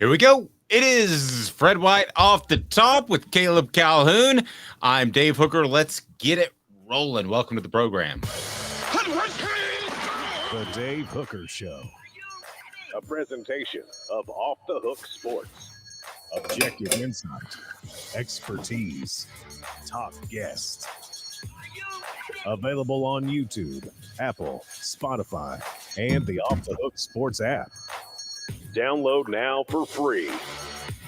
Here we go. It is Fred White off the top with Caleb Calhoun. I'm Dave Hooker. Let's get it rolling. Welcome to the program. The Dave Hooker Show. A presentation of Off the Hook Sports. Objective insight, expertise, top guests. Available on YouTube, Apple, Spotify, and the Off the Hook Sports app. Download now for free.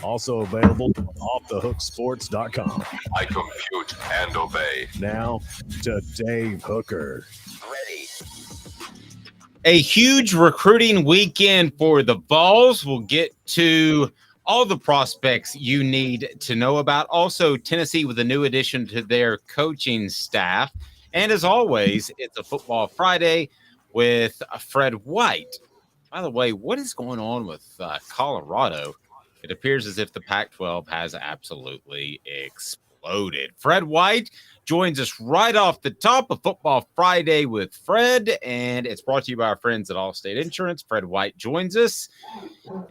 Also available on offthehooksports.com. I compute and obey. Now to Dave Hooker. Ready. A huge recruiting weekend for the Vols. We'll get to all the prospects you need to know about. Also, Tennessee with a new addition to their coaching staff. And as always, it's a Football Friday with Fred White. By the way, what is going on with Colorado? It appears as if the Pac-12 has absolutely exploded. Fred White joins us right off the top of Football Friday with Fred, and it's brought to you by our friends at Allstate Insurance. Fred White joins us.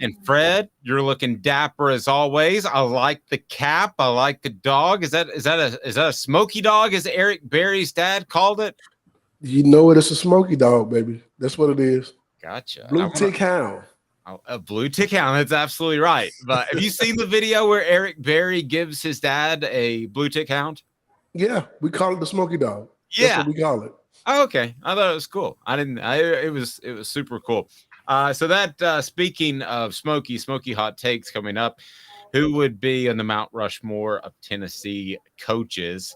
And Fred, you're looking dapper as always. I like the cap. I like the dog. Is that a smoky dog, as Eric Berry's dad called it? You know it. It's a smoky dog, baby. That's what it is. Gotcha. Blue tick hound. A blue tick hound. That's absolutely right. But have you seen the video where Eric Berry gives his dad a blue tick hound? Yeah, we call it the smoky dog. Yeah, that's what we call it. Oh, okay. I thought it was cool. It was super cool. So that speaking of smoky hot takes coming up, who would be on the Mount Rushmore of Tennessee coaches?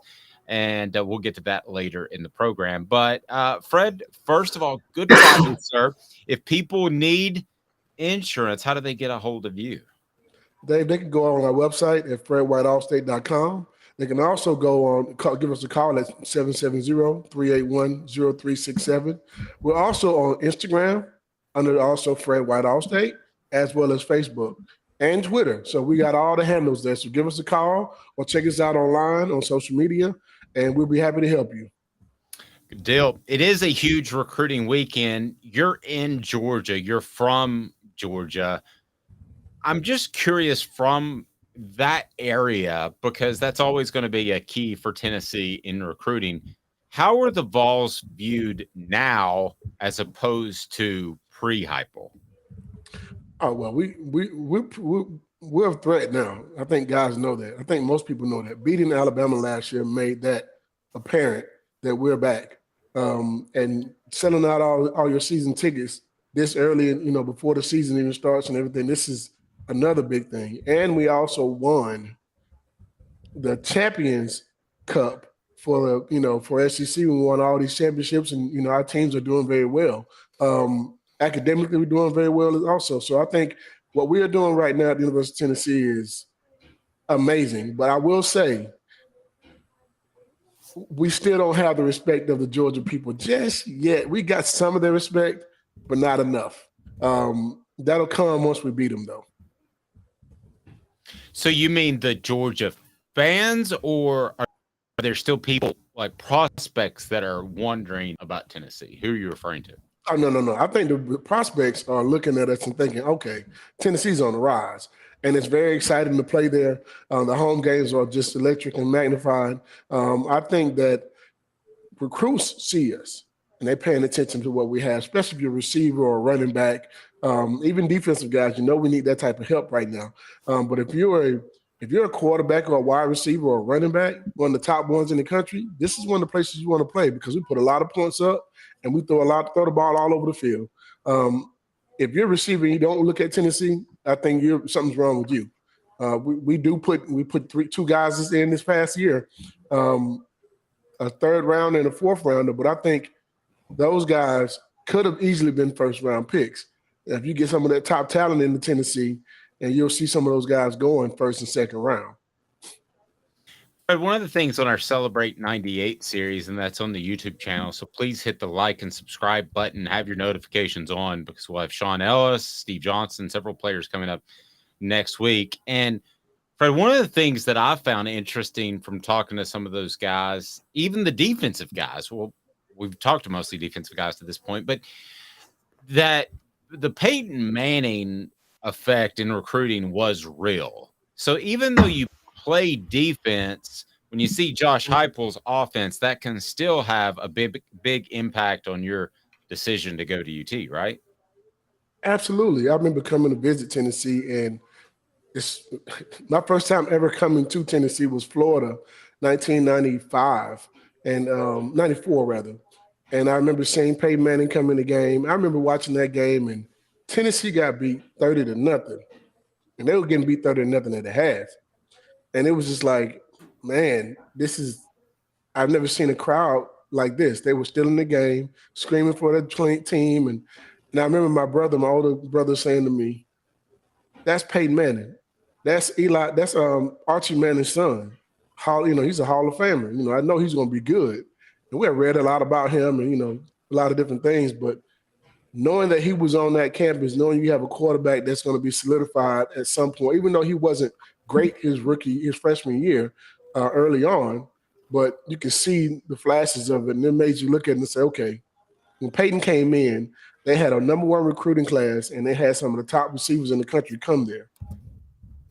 And we'll get to that later in the program. But Fred, first of all, good morning, sir. If people need insurance, how do they get a hold of you? Dave, they can go on our website at fredwhiteallstate.com. They can also go on, give us a call at 770-381-0367. We're also on Instagram under also Fred White Allstate, as well as Facebook and Twitter. So we got all the handles there. So give us a call or check us out online on social media, and we'll be happy to help you. Good deal. It is a huge recruiting weekend. You're in Georgia. You're from Georgia. I'm just curious from that area, because that's always going to be a key for Tennessee in recruiting. How are the Vols viewed now as opposed to pre-Heupel? Oh, well, we're a threat now. I think guys know that. I think most people know that. Beating Alabama last year made that apparent that we're back. And selling out all your season tickets this early, before the season even starts and everything, this is another big thing. And we also won the Champions Cup for SEC. We won all these championships, and our teams are doing very well. Academically, we're doing very well also. So I think what we are doing right now at the University of Tennessee is amazing. But I will say, we still don't have the respect of the Georgia people just yet. We got some of their respect, but not enough. That'll come once we beat them, though. So you mean the Georgia fans, or are there still people like prospects that are wondering about Tennessee? Who are you referring to? Oh, no. I think the prospects are looking at us and thinking, okay, Tennessee's on the rise. And it's very exciting to play there. The home games are just electric and magnified. I think that recruits see us, and they're paying attention to what we have, especially if you're a receiver or a running back, even defensive guys. We need that type of help right now. But if you're a quarterback or a wide receiver or a running back, one of the top ones in the country, this is one of the places you want to play, because we put a lot of points up and we throw the ball all over the field. If you're a receiver and you don't look at Tennessee, I think something's wrong with you. We put two guys in this past year, a third rounder and a fourth rounder, but I think those guys could have easily been first round picks. If you get some of that top talent into Tennessee, and you'll see some of those guys going first and second round. But one of the things on our Celebrate 98 series, and that's on the YouTube channel, so please hit the like and subscribe button, have your notifications on, because we'll have Sean Ellis, Steve Johnson, several players coming up next week. And Fred, one of the things that I found interesting from talking to some of those guys, even the defensive guys, well, we've talked to mostly defensive guys to this point, but that the Peyton Manning effect in recruiting was real. So even though you play defense, when you see Josh Heupel's offense, that can still have a big impact on your decision to go to UT, right? Absolutely. I remember coming to visit Tennessee, and it's my first time ever coming to Tennessee was Florida, 1995 and 94 rather. And I remember seeing Peyton Manning come in the game. I remember watching that game, and Tennessee got beat 30-0, and they were getting beat 30-0 at the half. And it was just like, man, I've never seen a crowd like this. They were still in the game, screaming for the team. And I remember my older brother saying to me, that's Peyton Manning. That's Archie Manning's son. He's a Hall of Famer. I know he's going to be good. And we have read a lot about him and, a lot of different things. But knowing that he was on that campus, knowing you have a quarterback that's going to be solidified at some point, even though he wasn't great his freshman year early on, but you can see the flashes of it, and it made you look at it and say, okay, when Peyton came in, they had a number one recruiting class, and they had some of the top receivers in the country come there.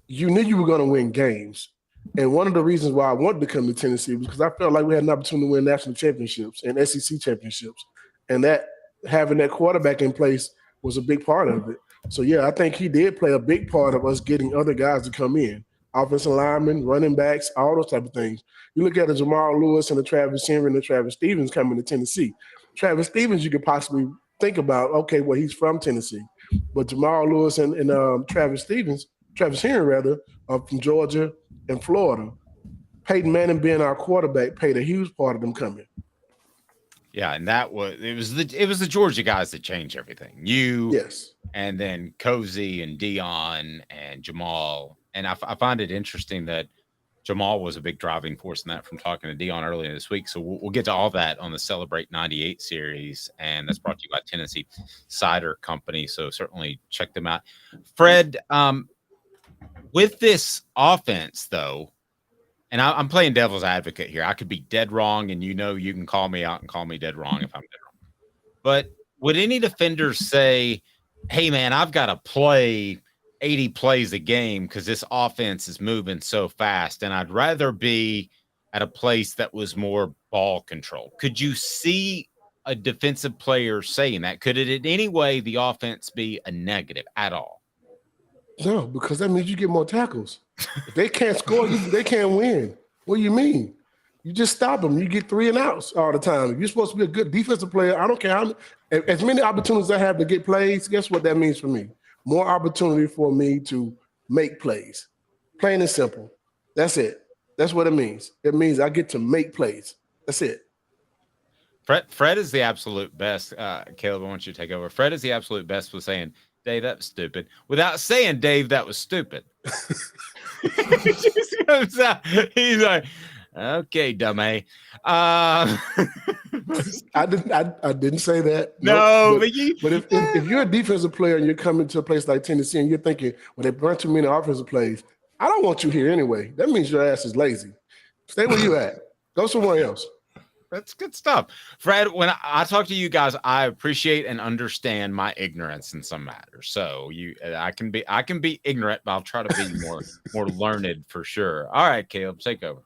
You knew you were going to win games. And one of the reasons why I wanted to come to Tennessee was because I felt like we had an opportunity to win national championships and SEC championships. And that having that quarterback in place was a big part of it. So, yeah, I think he did play a big part of us getting other guys to come in, offensive linemen, running backs, all those type of things. You look at the Jamal Lewis and the Travis Henry and the Travis Stevens coming to Tennessee. Travis Stevens, you could possibly think about, okay, well, he's from Tennessee. But Jamal Lewis and Travis Henry, are from Georgia and Florida. Peyton Manning being our quarterback played a huge part of them coming. Yeah, and it was the Georgia guys that changed everything. Yes, and then Cozy and Dion and Jamal. And I find it interesting that Jamal was a big driving force in that from talking to Dion earlier this week. So we'll get to all that on the Celebrate 98 series. And that's brought to you by Tennessee Cider Company. So certainly check them out. Fred, with this offense, though, and I'm playing devil's advocate here. I could be dead wrong, and you can call me out and call me dead wrong if I'm dead wrong. But would any defenders say, hey, man, I've got to play 80 plays a game because this offense is moving so fast, and I'd rather be at a place that was more ball control? Could you see a defensive player saying that? Could it in any way the offense be a negative at all? No, because that means you get more tackles. If they can't score, they can't win. What do you mean? You just stop them. You get 3 and outs all the time. If you're supposed to be a good defensive player, I don't care as many opportunities I have to get plays, guess what that means for me? More opportunity for me to make plays. Plain and simple. That's it. That's what it means. It means I get to make plays. That's it. Fred is the absolute best. Caleb, I want you to take over. Fred is the absolute best with saying, Dave, that was stupid, without saying, Dave, that was stupid. He just comes out. He's like, okay, dummy. I didn't say that. No, nope. But if you're a defensive player and you're coming to a place like Tennessee and you're thinking, well, they run too many offensive plays, I don't want you here anyway. That means your ass is lazy. Stay where you at. Go somewhere else. That's good stuff. Fred, when I talk to you guys, I appreciate and understand my ignorance in some matters. So I can be ignorant, but I'll try to be more learned for sure. All right, Caleb, take over.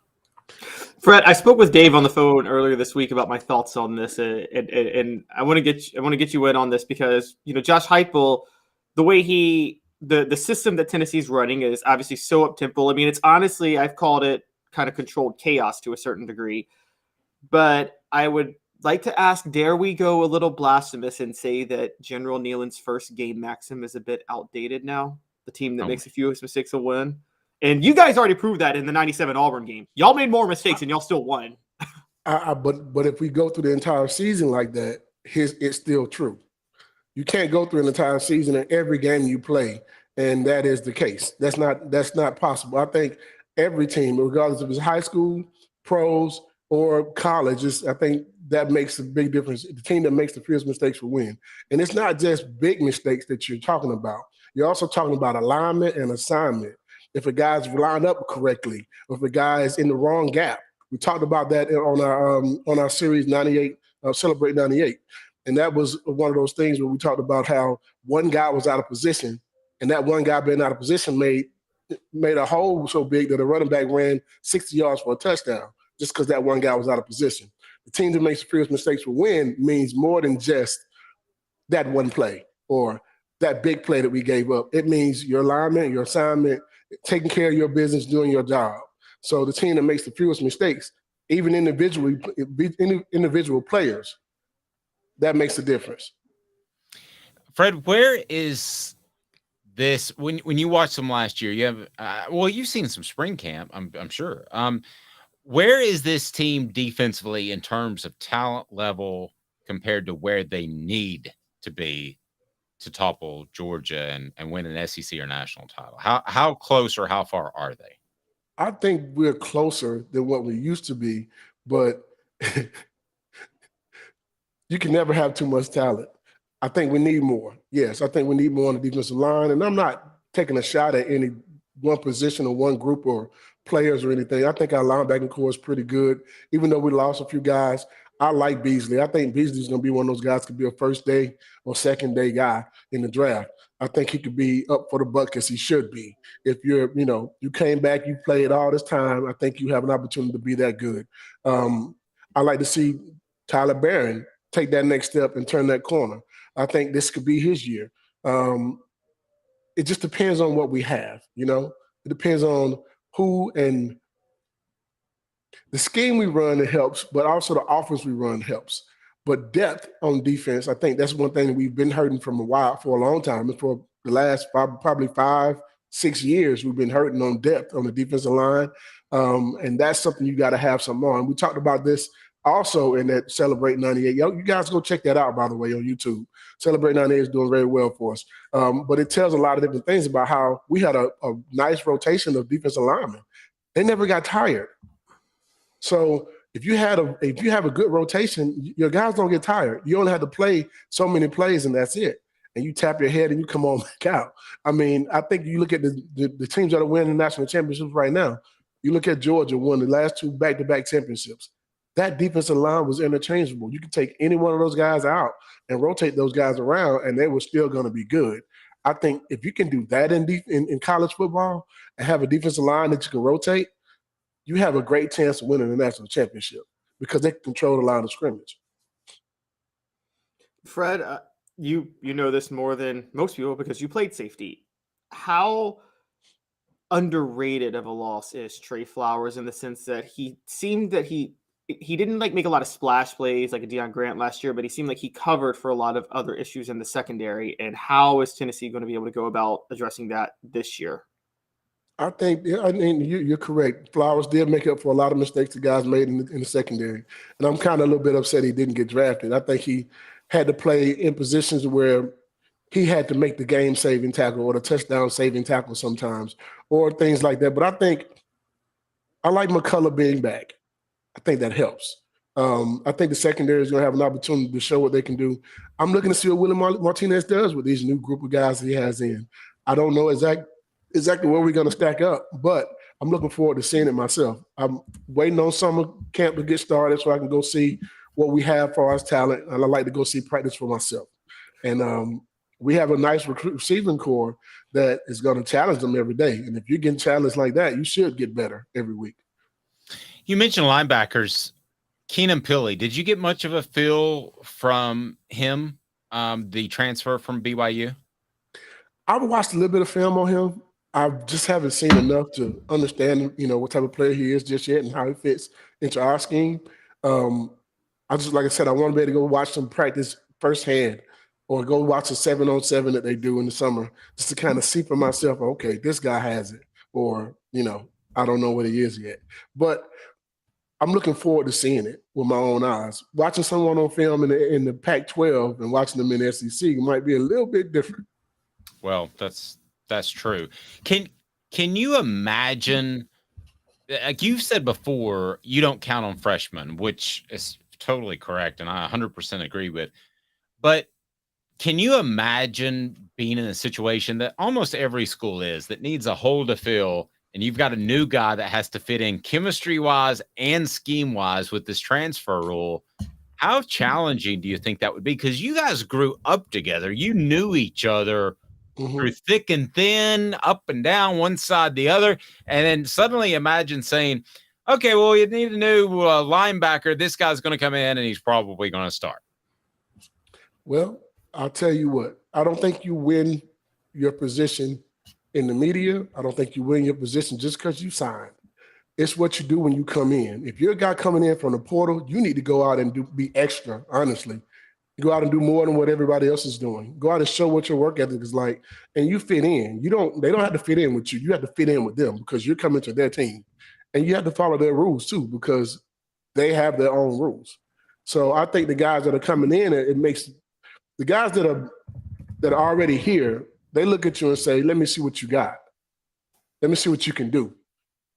Fred, I spoke with Dave on the phone earlier this week about my thoughts on this, and I want to get you in on this because Josh Heupel, the way the system that Tennessee's running is obviously so up tempo. I mean, it's honestly, I've called it kind of controlled chaos to a certain degree. But I would like to ask, dare we go a little blasphemous and say that General Nealon's first game maxim is a bit outdated now? The team that makes a few mistakes will win. And you guys already proved that in the 97 Auburn game. Y'all made more mistakes and y'all still won. But if we go through the entire season like that, it's still true. You can't go through an entire season in every game you play, and that is the case. That's not possible. I think every team, regardless if it's high school, pros, or college, I think that makes a big difference. The team that makes the fewest mistakes will win. And it's not just big mistakes that you're talking about. You're also talking about alignment and assignment. If a guy's lined up correctly, or if a guy is in the wrong gap. We talked about that on our series 98, Celebrate 98. And that was one of those things where we talked about how one guy was out of position and that one guy being out of position made a hole so big that a running back ran 60 yards for a touchdown just because that one guy was out of position. The team that makes the fewest mistakes will win means more than just that one play or that big play that we gave up. It means your alignment, your assignment, taking care of your business, doing your job. So the team that makes the fewest mistakes, even individual players, that makes a difference. Fred, where is this when you watched them last year? You have you've seen some spring camp, I'm sure. Where is this team defensively in terms of talent level compared to where they need to be to topple Georgia and win an SEC or national title? How close or how far are they? I think we're closer than what we used to be, but you can never have too much talent. I think we need more. Yes, I think we need more on the defensive line. And I'm not taking a shot at any one position or one group or players or anything. I think our linebacking core is pretty good. Even though we lost a few guys, I like Beasley. I think Beasley's going to be one of those guys could be a first day or second day guy in the draft. I think he could be up for the buck as he should be. If you're, you came back, you played all this time, I think you have an opportunity to be that good. I like to see Tyler Barron take that next step and turn that corner. I think this could be his year. It just depends on what we have, It depends on who and the scheme we run, it helps, but also the offense we run helps. But depth on defense, I think that's one thing that we've been hurting for a long time. And for the last probably 5-6 years, we've been hurting on depth on the defensive line. And that's something you got to have some on. We talked about this also in that Celebrate 98. You guys go check that out, by the way, on YouTube. Celebrate 98 is doing very well for us. But it tells a lot of different things about how we had a nice rotation of defensive linemen. They never got tired. So if you have a good rotation, your guys don't get tired. You only have to play so many plays and that's it. And you tap your head and you come on back out. I mean, I think you look at the teams that are winning national championships right now. You look at Georgia won the last 2 back-to-back championships. That defensive line was interchangeable. You could take any one of those guys out and rotate those guys around, and they were still going to be good. I think if you can do that in college football and have a defensive line that you can rotate, you have a great chance of winning the national championship because they control the line of scrimmage. Fred, you know this more than most people because you played safety. How underrated of a loss is Trey Flowers in the sense that he seemed that he didn't make a lot of splash plays like a Deion Grant last year, but he seemed like he covered for a lot of other issues in the secondary. And how is Tennessee going to be able to go about addressing that this year? I think you're correct. Flowers did make up for a lot of mistakes the guys made in the secondary. And I'm kind of a little bit upset he didn't get drafted. I think he had to play in positions where he had to make the game-saving tackle or the touchdown-saving tackle sometimes or things like that. But I think I like McCullough being back. I think that helps. I think the secondary is going to have an opportunity to show what they can do. I'm looking to see what Willie Martinez does with these new group of guys that he has in. I don't know exactly where we're going to stack up, but I'm looking forward to seeing it myself. I'm waiting on summer camp to get started so I can go see what we have for our talent, and I like to go see practice for myself. And we have a nice receiving core that is going to challenge them every day. And if you're getting challenged like that, you should get better every week. You mentioned linebackers. Keenan Pili, did you get much of a feel from him, the transfer from BYU? I've watched a little bit of film on him. I just haven't seen enough to understand, what type of player he is just yet and how he fits into our scheme. Like I said, I want to be able to go watch some practice firsthand or go watch a 7-on-7 that they do in the summer just to kind of see for myself, okay, this guy has it. Or, I don't know what he is yet. But I'm looking forward to seeing it with my own eyes. Watching someone on film in the Pac-12 and watching them in the SEC might be a little bit different. Well, that's true. Can you imagine, like you've said before, you don't count on freshmen, which is totally correct, and I 100% agree with. But can you imagine being in a situation that almost every school is that needs a hole to fill, and you've got a new guy that has to fit in chemistry-wise and scheme-wise with this transfer rule? How challenging do you think that would be? Because you guys grew up together. You knew each other through thick and thin, up and down, one side, the other. And then suddenly imagine saying, okay, well, you need a new linebacker. This guy's going to come in and he's probably going to start. Well, I'll tell you what. I don't think you win your position in the media. I don't think you win your position just because you signed. It's what you do when you come in. If you're a guy coming in from the portal, you need to go out and be extra, honestly. Go out and do more than what everybody else is doing. Go out and show what your work ethic is like, and you fit in. They don't have to fit in with you. You have to fit in with them because you're coming to their team. And you have to follow their rules too, because they have their own rules. So I think the guys that are coming in, it makes the guys that are already here, they look at you and say, let me see what you got. Let me see what you can do.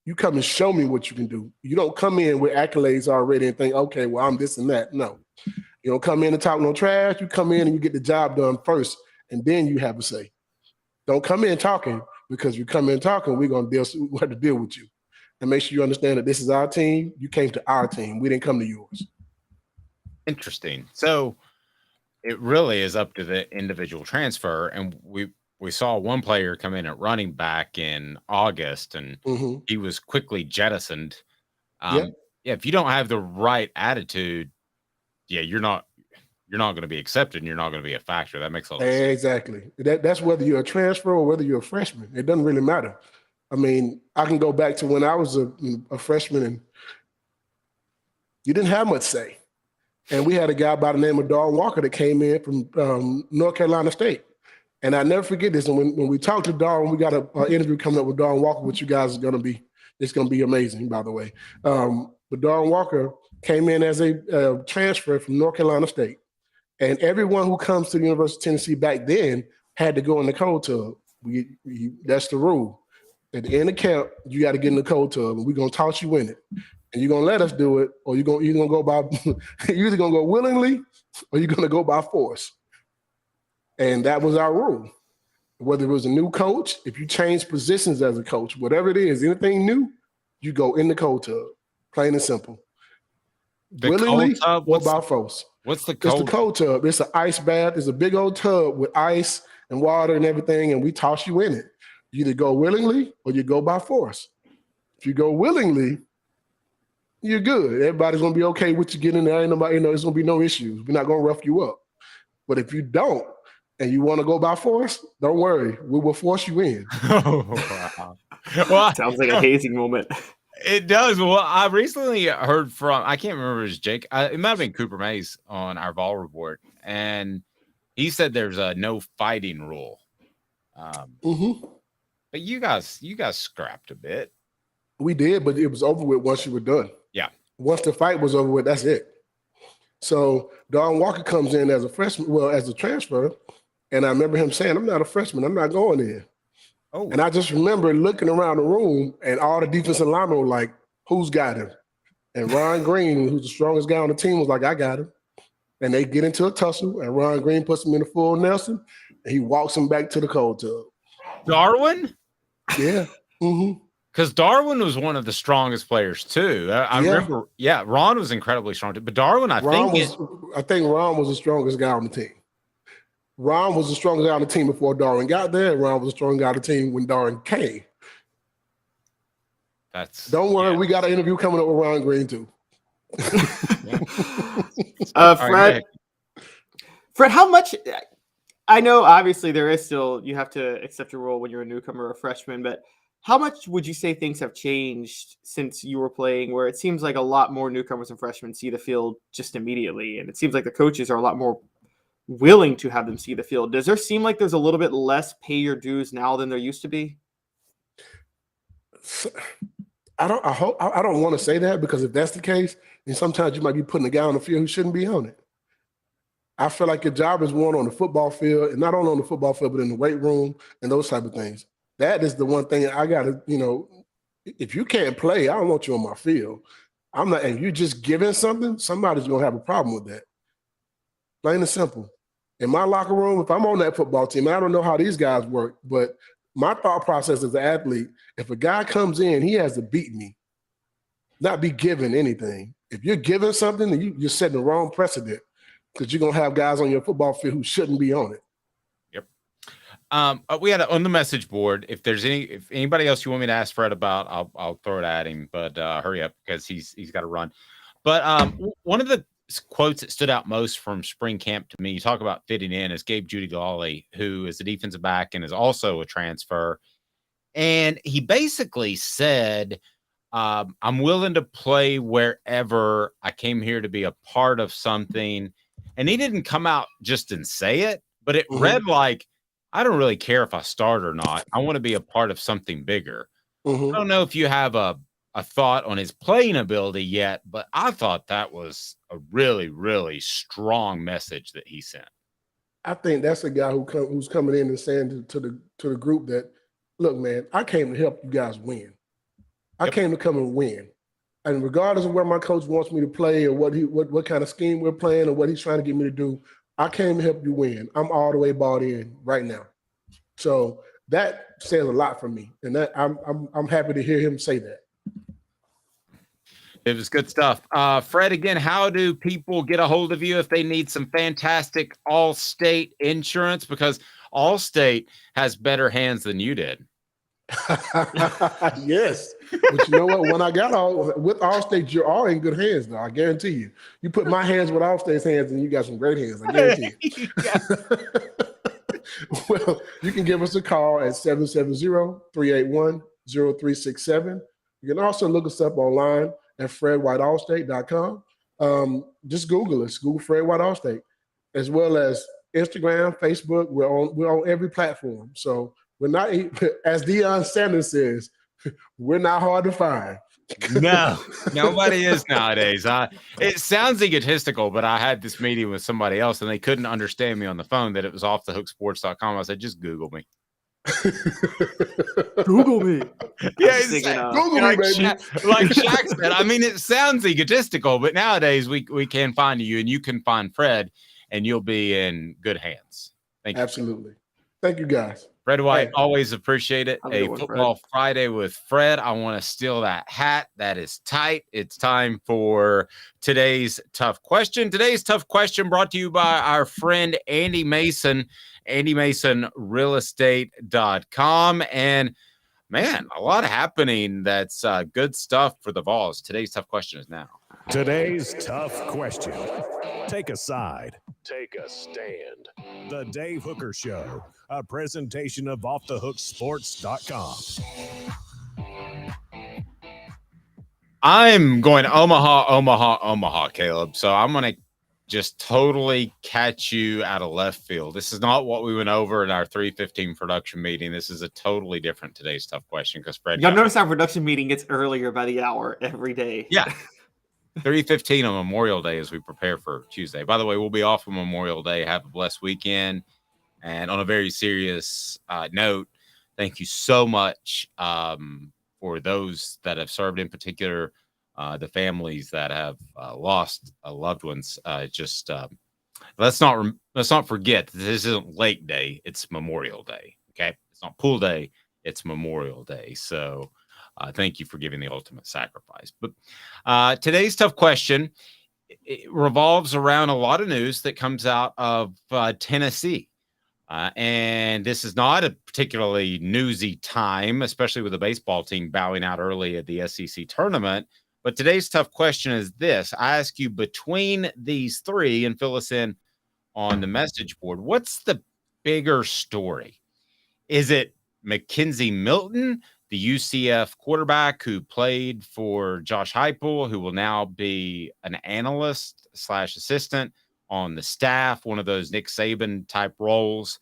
You come and show me what you can do. You don't come in with accolades already and think, okay, well, I'm this and that. No. You don't come in and talk no trash. You come in and you get the job done first, and then you have a say. Don't come in talking, because you come in talking, we have to deal with you. And make sure you understand that this is our team. You came to our team. We didn't come to yours. Interesting. So it really is up to the individual transfer. And we saw one player come in at running back in August, and he was quickly jettisoned. Yeah, if you don't have the right attitude, you're not going to be accepted, and you're not going to be a factor. That makes a lot of sense. Exactly. That's whether you're a transfer or whether you're a freshman. It doesn't really matter. I mean, I can go back to when I was a freshman, and you didn't have much say. And we had a guy by the name of Darwin Walker that came in from North Carolina State. And I never forget this. And when we talked to Darwin, we got an interview coming up with Darwin Walker, which you guys are going to be. It's going to be amazing, by the way. But Darwin Walker came in as a transfer from North Carolina State. And everyone who comes to the University of Tennessee back then had to go in the cold tub. That's the rule. At the end of camp, you got to get in the cold tub, and we're going to toss you in it. And you're going to let us do it, or you're going to go by – you're either going to go willingly or you're going to go by force. And that was our rule. Whether it was a new coach, if you change positions as a coach, whatever it is, anything new, you go in the cold tub, plain and simple. Willingly or by force. What's the cold? It's the cold tub. It's an ice bath. It's a big old tub with ice and water and everything, and we toss you in it. You either go willingly or you go by force. If you go willingly, you're good. Everybody's going to be okay with you getting there. Ain't nobody, there's going to be no issues. We're not going to rough you up. But if you don't and you want to go by force, don't worry. We will force you in. Oh, wow. Well, sounds like a hazing moment. It does. Well, I recently heard from, I can't remember if it was Jake. It might have been Cooper Mays on our Vol report. And he said there's a no fighting rule. But you guys scrapped a bit. We did, but it was over with once you were done. Yeah. Once the fight was over with, that's it. So Darwin Walker comes in as a freshman, as a transfer, and I remember him saying, I'm not a freshman. I'm not going in. Oh. And I just remember looking around the room, and all the defensive linemen were like, who's got him? And Ron Green, who's the strongest guy on the team, was like, I got him. And they get into a tussle, and Ron Green puts him in the full Nelson, and he walks him back to the cold tub. Darwin? Yeah. Because Darwin was one of the strongest players too. I remember, Ron was incredibly strong too. But Darwin, I think Ron was the strongest guy on the team. Ron was the strongest guy on the team before Darwin got there, and Ron was the strongest guy on the team when Darwin came. Don't worry, we got an interview coming up with Ron Green too. Fred, how much? I know obviously there is still, you have to accept your role when you're a newcomer or a freshman, but how much would you say things have changed since you were playing, where it seems like a lot more newcomers and freshmen see the field just immediately, and it seems like the coaches are a lot more willing to have them see the field? Does there seem like there's a little bit less pay your dues now than there used to be? I don't want to say that, because if that's the case, then sometimes you might be putting a guy on the field who shouldn't be on it. I feel like your job is one on the football field, and not only on the football field, but in the weight room and those type of things. That is the one thing I got to, if you can't play, I don't want you on my field. I'm not, and you're just giving something, somebody's going to have a problem with that. Plain and simple. In my locker room, if I'm on that football team, I don't know how these guys work, but my thought process as an athlete, if a guy comes in, he has to beat me, not be given anything. If you're giving something, then you're setting the wrong precedent, because you're going to have guys on your football field who shouldn't be on it. Yep. We had on the message board. If anybody else you want me to ask Fred about, I'll throw it at him. But hurry up because he's got to run. But one of the quotes that stood out most from spring camp to me, you talk about fitting in, is Gabe Judy-Lawley, who is a defensive back and is also a transfer. And he basically said, I'm willing to play wherever. I came here to be a part of something. And he didn't come out just and say it, but it read like, I don't really care if I start or not. I want to be a part of something bigger. I don't know if you have a thought on his playing ability yet, but I thought that was a really, really strong message that he sent. I think that's a guy who's coming in and saying to the group that, look, man, I came to help you guys win. I came to come and win. And regardless of where my coach wants me to play or what kind of scheme we're playing or what he's trying to get me to do, I came to help you win. I'm all the way bought in right now. So that says a lot for me. And that I'm happy to hear him say that. It was good stuff. Fred, again, how do people get a hold of you if they need some fantastic Allstate insurance? Because Allstate has better hands than you did. Yes, but you know what? When I got with Allstate, you're all in good hands, though. I guarantee you. You put my hands with Allstate's hands, and you got some great hands. I guarantee you. Well, you can give us a call at 770-381-0367. You can also look us up online at fredwhiteallstate.com. Just Google us. Google Fred White Allstate, as well as Instagram, Facebook. We're on every platform. So. We're not, as Deion Sanders says, we're not hard to find. No, nobody is nowadays. It sounds egotistical, but I had this meeting with somebody else and they couldn't understand me on the phone that it was offthehooksports.com. I said, just Google me. Google me. Yeah, Google me, baby. Like Shaq said, I mean, it sounds egotistical, but nowadays we can find you and you can find Fred and you'll be in good hands. Thank you. Absolutely. Thank you, guys. Fred White, always appreciate it. A Football Fred. Friday with Fred. I want to steal that hat. That is tight. It's time for today's tough question. Today's tough question brought to you by our friend Andy Mason, AndyMasonRealEstate.com. And man, a lot happening. That's good stuff for the Vols. Today's tough question is now. Today's tough question. Take a side. Take a stand. The Dave Hooker Show, a presentation of offthehooksports.com. I'm going Omaha, Caleb. So I'm going to just totally catch you out of left field. This is not what we went over in our 3:15 production meeting. This is a totally different today's tough question because Fred. Y'all notice our production meeting gets earlier by the hour every day. Yeah. 3:15 on Memorial Day as we prepare for Tuesday. By the way, we'll be off on Memorial Day. Have a blessed weekend. And on a very serious note, thank you so much for those that have served, in particular, the families that have lost loved ones. Let's not forget that this isn't Lake Day; it's Memorial Day. Okay, it's not Pool Day; it's Memorial Day. So. Thank you for giving the ultimate sacrifice. But today's tough question it revolves around a lot of news that comes out of Tennessee. And this is not a particularly newsy time, especially with the baseball team bowing out early at the SEC tournament. But today's tough question is this. I ask you between these three and fill us in on the message board. What's the bigger story? Is it McKenzie Milton, the UCF quarterback who played for Josh Heupel, who will now be an analyst / assistant on the staff, one of those Nick Saban type roles?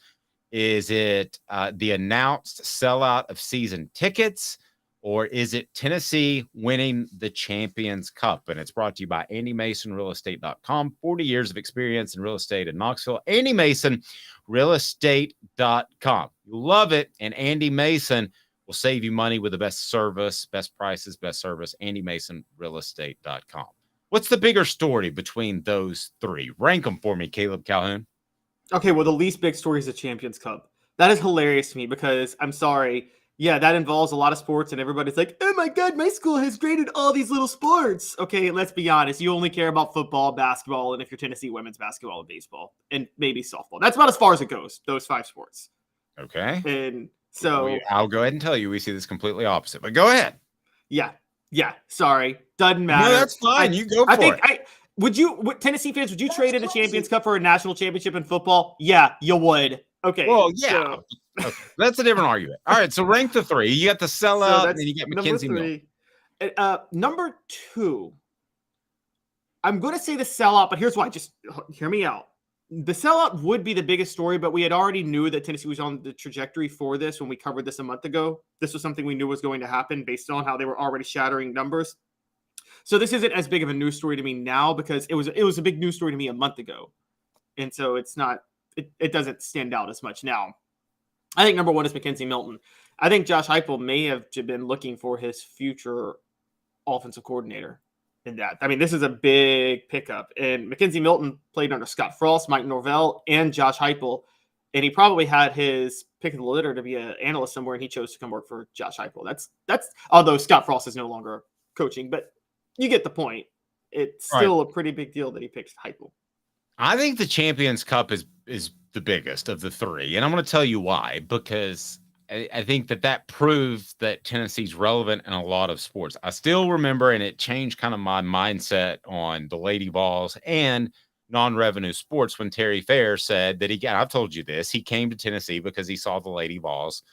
Is it the announced sellout of season tickets, or is it Tennessee winning the Champions Cup? And it's brought to you by AndyMasonRealEstate.com. 40 years of experience in real estate in Knoxville. AndyMasonRealEstate.com. You love it, and Andy Mason will save you money with the best service, best prices, best service. AndyMasonRealEstate.com. What's the bigger story between those three? Rank them for me, Caleb Calhoun. Okay, well, the least big story is the Champions Cup. That is hilarious to me because I'm sorry. Yeah, that involves a lot of sports, and everybody's like, oh my God, my school has graded all these little sports. Okay, let's be honest. You only care about football, basketball, and if you're Tennessee, women's basketball and baseball, and maybe softball. That's about as far as it goes, those 5 sports. Okay. And so I'll go ahead and tell you we see this completely opposite, but go ahead. Yeah. Sorry. Doesn't matter. No, that's fine. You go for it. Tennessee fans, would you trade in a Champions Cup for a national championship in football? Yeah, you would. Okay. Well, yeah. Okay. That's a different argument. All right. So rank the three. You got the sellout, and then you get McKenzie Milton. Number 2. I'm going to say the sellout, but here's why. Just hear me out. The sellout would be the biggest story, but we had already knew that Tennessee was on the trajectory for this when we covered this a month ago. This was something we knew was going to happen based on how they were already shattering numbers. So this isn't as big of a news story to me now because it was a big news story to me a month ago. And so it's not, it doesn't stand out as much now. I think number 1 is McKenzie Milton. I think Josh Heupel may have been looking for his future offensive coordinator in that. I mean, this is a big pickup. And McKenzie Milton played under Scott Frost, Mike Norvell, and Josh Heupel. And he probably had his pick of the litter to be an analyst somewhere, and he chose to come work for Josh Heupel. That's although Scott Frost is no longer coaching, but you get the point. It's still a pretty big deal that he picked Heupel. I think the Champions Cup is the biggest of the three, and I'm going to tell you why. Because I think that proves that Tennessee's relevant in a lot of sports. I still remember, and it changed kind of my mindset on the Lady Vols and non-revenue sports when Terry Fair said that I've told you this, he came to Tennessee because he saw the Lady Vols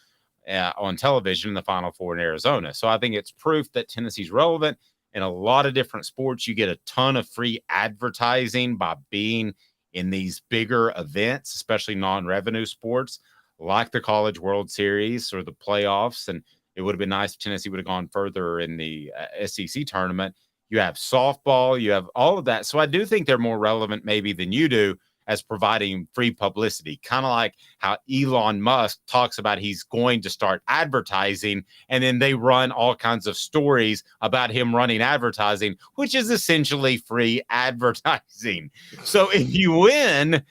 on television in the Final Four in Arizona. So I think it's proof that Tennessee's relevant in a lot of different sports. You get a ton of free advertising by being in these bigger events, especially non-revenue sports like the College World Series or the playoffs. And it would have been nice if Tennessee would have gone further in the SEC tournament. You have softball, you have all of that. So I do think they're more relevant maybe than you do as providing free publicity, kind of like how Elon Musk talks about he's going to start advertising, and then they run all kinds of stories about him running advertising, which is essentially free advertising. So if you win,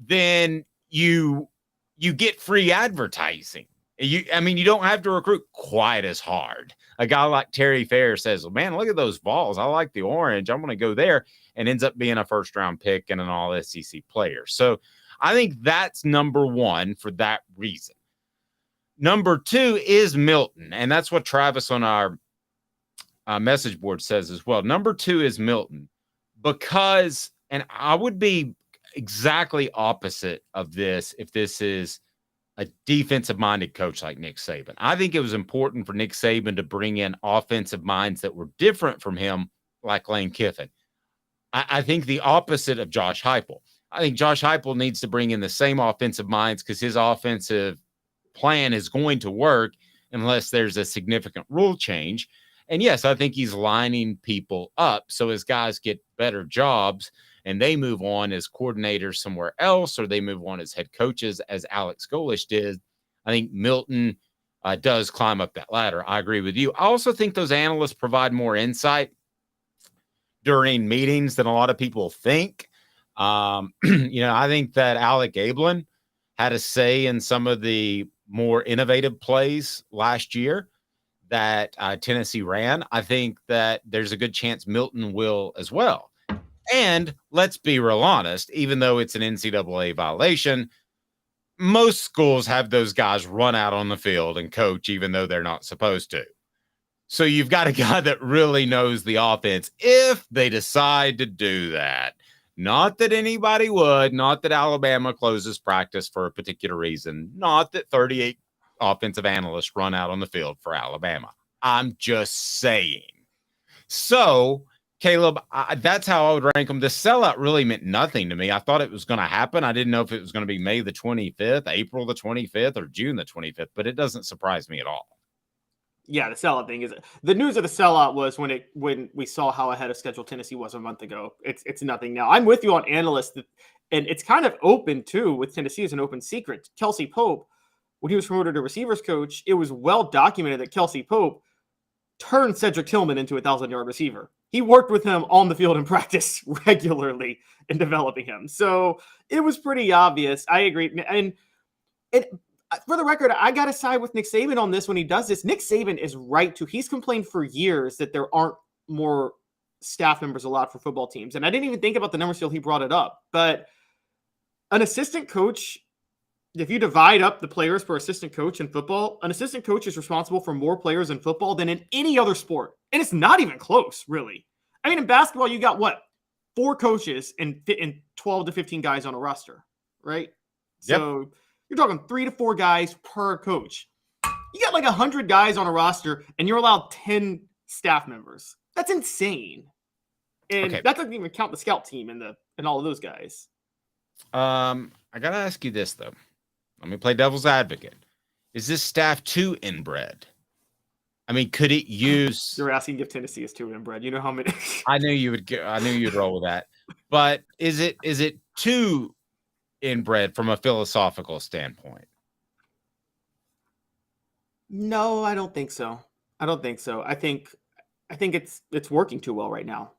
then you get free advertising. You don't have to recruit quite as hard. A guy like Terry Fair says, well, man, look at those Vols. I like the orange. I'm going to go there, and ends up being a first-round pick and an all-SEC player. So I think that's number 1 for that reason. Number 2 is Milton, and that's what Travis on our message board says as well. Number 2 is Milton because, and I would be exactly opposite of this if this is a defensive-minded coach like Nick Saban. I think it was important for Nick Saban to bring in offensive minds that were different from him, like Lane Kiffin. I think the opposite of Josh Heupel. I think Josh Heupel needs to bring in the same offensive minds because his offensive plan is going to work unless there's a significant rule change. And yes, I think he's lining people up so his guys get better jobs and they move on as coordinators somewhere else, or they move on as head coaches, as Alex Golish did. I think Milton does climb up that ladder. I agree with you. I also think those analysts provide more insight during meetings than a lot of people think. I think that Alec Ablin had a say in some of the more innovative plays last year that Tennessee ran. I think that there's a good chance Milton will as well. And let's be real honest, even though it's an NCAA violation, most schools have those guys run out on the field and coach, even though they're not supposed to. So you've got a guy that really knows the offense if they decide to do that. Not that anybody would, not that Alabama closes practice for a particular reason, not that 38 offensive analysts run out on the field for Alabama. I'm just saying. So, Caleb, that's how I would rank them. The sellout really meant nothing to me. I thought it was going to happen. I didn't know if it was going to be May the 25th, April the 25th, or June the 25th, but it doesn't surprise me at all. Yeah, the sellout thing is the news of the sellout was when we saw how ahead of schedule Tennessee was a month ago. It's nothing now. I'm with you on analysts, and it's kind of open too with Tennessee as an open secret. Kelsey Pope, when he was promoted to receivers coach, it was well documented that Kelsey Pope turned Cedric Tillman into a 1,000-yard receiver. He worked with him on the field in practice regularly in developing him. So it was pretty obvious. I agree. And for the record, I got to side with Nick Saban on this when he does this. Nick Saban is right too. He's complained for years that there aren't more staff members allowed for football teams. And I didn't even think about the numbers till he brought it up. But an assistant coach if you divide up the players per assistant coach in football, an assistant coach is responsible for more players in football than in any other sport. And it's not even close, really. I mean, in basketball, you got what? 4 coaches and 12 to 15 guys on a roster, right? Yep. So you're talking 3 to 4 guys per coach. You got like 100 guys on a roster and you're allowed 10 staff members. That's insane. And that doesn't even count the scout team and all of those guys. I got to ask you this, though. Let me play devil's advocate. Is this staff too inbred? I mean, could it use? You're asking if Tennessee is too inbred. You know how many? I knew you'd roll with that. But is it too inbred from a philosophical standpoint? No, I don't think so. I think it's working too well right now.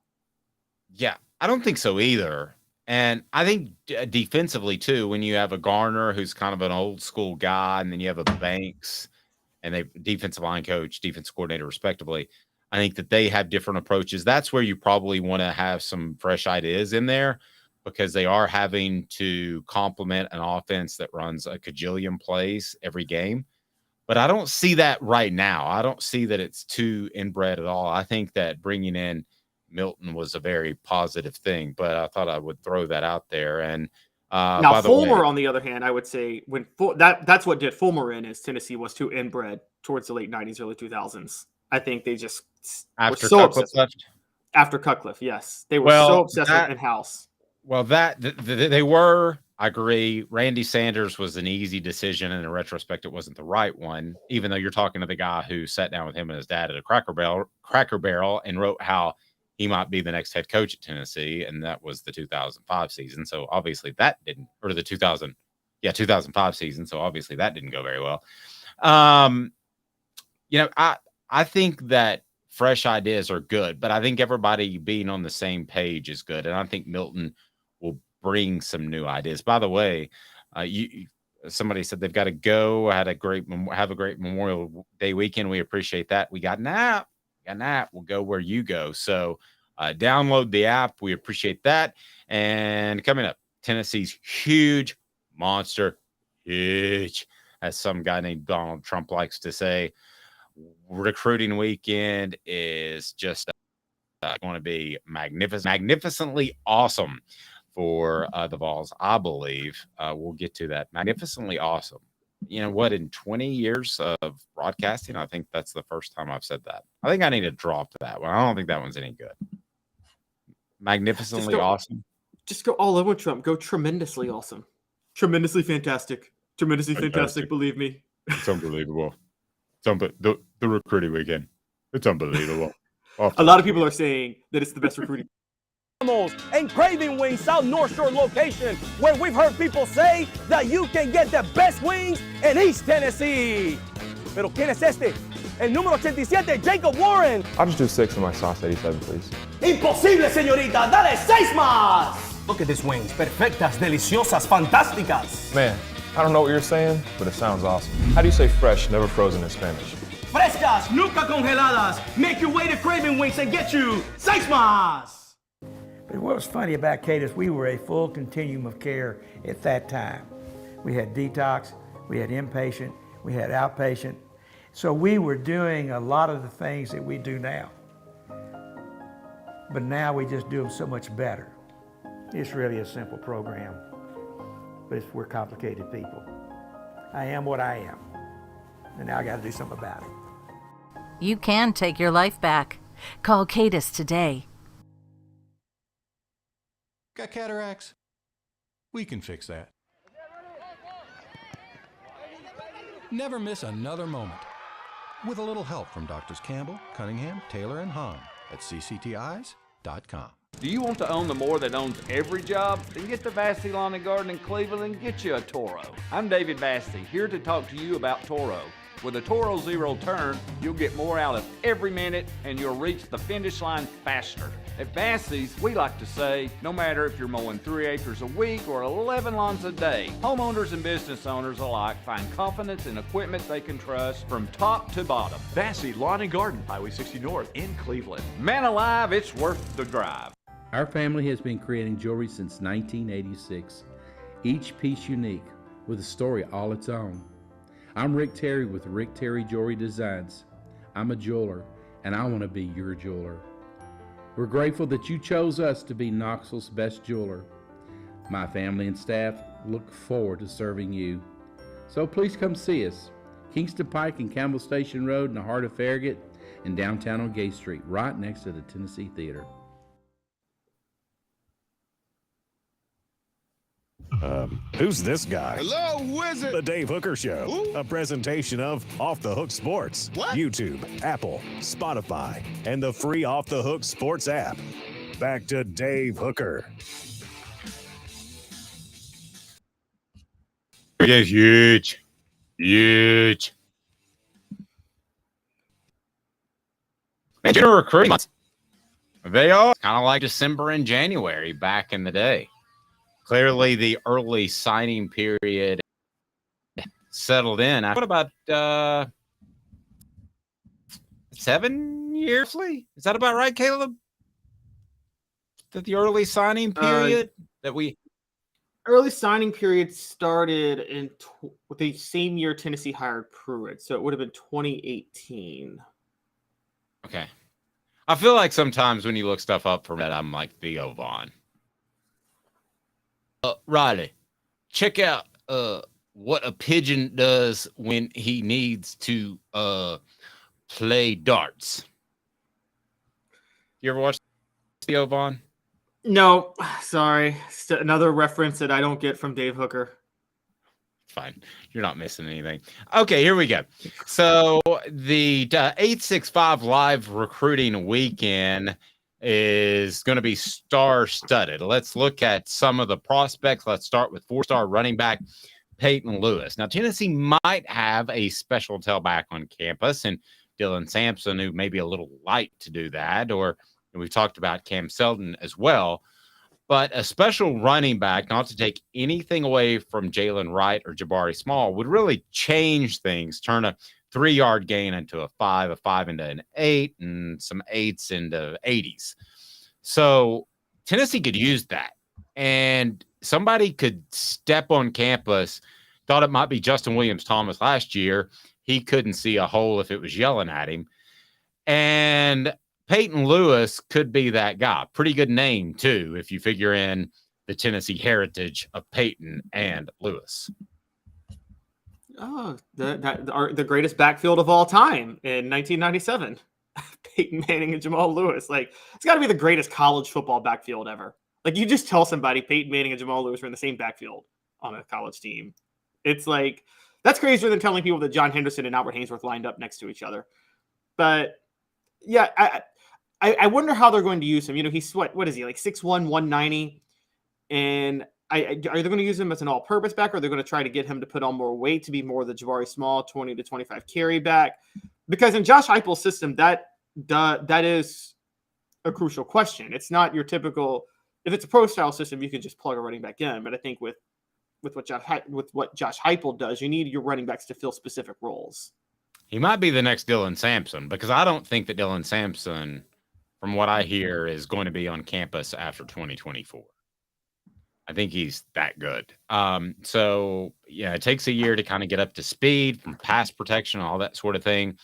Yeah, I don't think so either. And I think defensively too, when you have a Garner who's kind of an old school guy, and then you have a Banks and they defensive line coach, defense coordinator, respectively. I think that they have different approaches. That's where you probably want to have some fresh ideas in there, because they are having to complement an offense that runs a cajillion plays every game. But I don't see that right now. I don't see that it's too inbred at all. I think that bringing in Milton was a very positive thing, but I thought I would throw that out there. And now Fulmer, on the other hand, I would say when that's what did Fulmer in, is Tennessee was too inbred towards the late 90s, early 2000s. I think they just after were so Cutcliffe obsessed. left? After Cutcliffe, yes. They were so obsessed with in-house. Well, they were. I agree. Randy Sanders was an easy decision, and in retrospect, it wasn't the right one, even though you're talking to the guy who sat down with him and his dad at a Cracker Barrel and wrote how he might be the next head coach at Tennessee, and that was the 2005 season. So obviously that didn't, or the 2005 season. So obviously that didn't go very well. I think that fresh ideas are good, but I think everybody being on the same page is good, and I think Milton will bring some new ideas. By the way, somebody said they've got to go. Have a great Memorial Day weekend. We appreciate that. We got an app. We'll go where you go. So download the app. We appreciate that. And coming up, Tennessee's huge, as some guy named Donald Trump likes to say. Recruiting weekend is just going to be magnificently awesome for the Vols, I believe. We'll get to that. Magnificently awesome. You know what? In 20 years of broadcasting, I think that's the first time I've said that. I think I need to drop that one. I don't think that one's any good. Magnificently awesome. Just go all over Trump. Go tremendously awesome. Tremendously fantastic. Tremendously fantastic, believe me. It's unbelievable. The recruiting weekend. It's unbelievable. A lot of people are saying that it's the best recruiting. And Craving Wings South North Shore location, where we've heard people say that you can get the best wings in East Tennessee. Pero ¿quién es este? El número 87, Jacob Warren. I'll just do 6 of my sauce 87, please. Imposible, señorita. Dale 6 más. Look at these wings. Perfectas, deliciosas, fantásticas. Man, I don't know what you're saying, but it sounds awesome. How do you say fresh, never frozen in Spanish? Frescas, nunca congeladas. Make your way to Craving Wings and get you 6 más. But what was funny about Cadis, we were a full continuum of care at that time. We had detox, we had inpatient, we had outpatient. So we were doing a lot of the things that we do now. But now we just do them so much better. It's really a simple program, but we're complicated people. I am what I am, and now I got to do something about it. You can take your life back. Call Cadis today. Got cataracts? We can fix that. Never miss another moment. With a little help from Doctors Campbell, Cunningham, Taylor, and Hahn at cctis.com. Do you want to own the more that owns every job? Then get to Vassey Lawn and Garden in Cleveland and get you a Toro. I'm David Vassey, here to talk to you about Toro. With a Toro Zero Turn, you'll get more out of every minute and you'll reach the finish line faster. At Vassey's, we like to say, no matter if you're mowing 3 acres a week or 11 lawns a day, homeowners and business owners alike find confidence in equipment they can trust from top to bottom. Vassey Lawn and Garden, Highway 60 North in Cleveland. Man alive, it's worth the drive. Our family has been creating jewelry since 1986, each piece unique, with a story all its own. I'm Rick Terry with Rick Terry Jewelry Designs. I'm a jeweler, and I want to be your jeweler. We're grateful that you chose us to be Knoxville's best jeweler. My family and staff look forward to serving you. So please come see us. Kingston Pike and Campbell Station Road in the heart of Farragut and downtown on Gay Street, right next to the Tennessee Theater. Who's this guy? Hello, who is it? The Dave Hooker Show, a presentation of Off the Hook Sports. What? YouTube, Apple, Spotify, and the free Off the Hook Sports app. Back to Dave Hooker. It is huge. Huge. Major recruiting months. They are kind of like December and January back in the day. Clearly, the early signing period settled in. What about 7 years? Is that about right, Caleb? That the early signing period early signing period started in the same year Tennessee hired Pruitt, so it would have been 2018. Okay. I feel like sometimes when you look stuff up for that, I'm like Theo Vaughn. Riley, check out what a pigeon does when he needs to play darts. You ever watch Theo Vaughn? No, sorry. Another reference that I don't get from Dave Hooker. Fine. You're not missing anything. Okay, here we go. So the 865 Live Recruiting Weekend is going to be star-studded. Let's look at some of the prospects. Let's start with 4-star running back Peyton Lewis. Now, Tennessee might have a special tailback on campus, and Dylan Sampson, who may be a little light to do that, or we've talked about Cam Selden as well. But a special running back, not to take anything away from Jalen Wright or Jabari Small, would really change things, turn a 3-yard gain into a 5 into an 8, and some 8s into 80s. So Tennessee could use that. And somebody could step on campus, thought it might be Justin Williams-Thomas last year. He couldn't see a hole if it was yelling at him. And Peyton Lewis could be that guy. Pretty good name, too, if you figure in the Tennessee heritage of Peyton and Lewis. Oh, the greatest backfield of all time in 1997. Peyton Manning and Jamal Lewis. Like, it's got to be the greatest college football backfield ever. Like, you just tell somebody Peyton Manning and Jamal Lewis are in the same backfield on a college team. It's like, that's crazier than telling people that John Henderson and Albert Haynesworth lined up next to each other. But, yeah, I wonder how they're going to use him. You know, he's what is he, like 6'1", 190? And are they going to use him as an all-purpose back, or are they going to try to get him to put on more weight to be more the Jabari Small 20 to 25 carry back? Because in Josh Heupel's system, that is a crucial question. It's not your typical. If it's a pro-style system, you can just plug a running back in. But I think with what Josh Heupel does, you need your running backs to fill specific roles. He might be the next Dylan Sampson, because I don't think that Dylan Sampson, from what I hear, is going to be on campus after 2024. I think he's that good. So, yeah, it takes a year to kind of get up to speed from pass protection and all that sort of thing.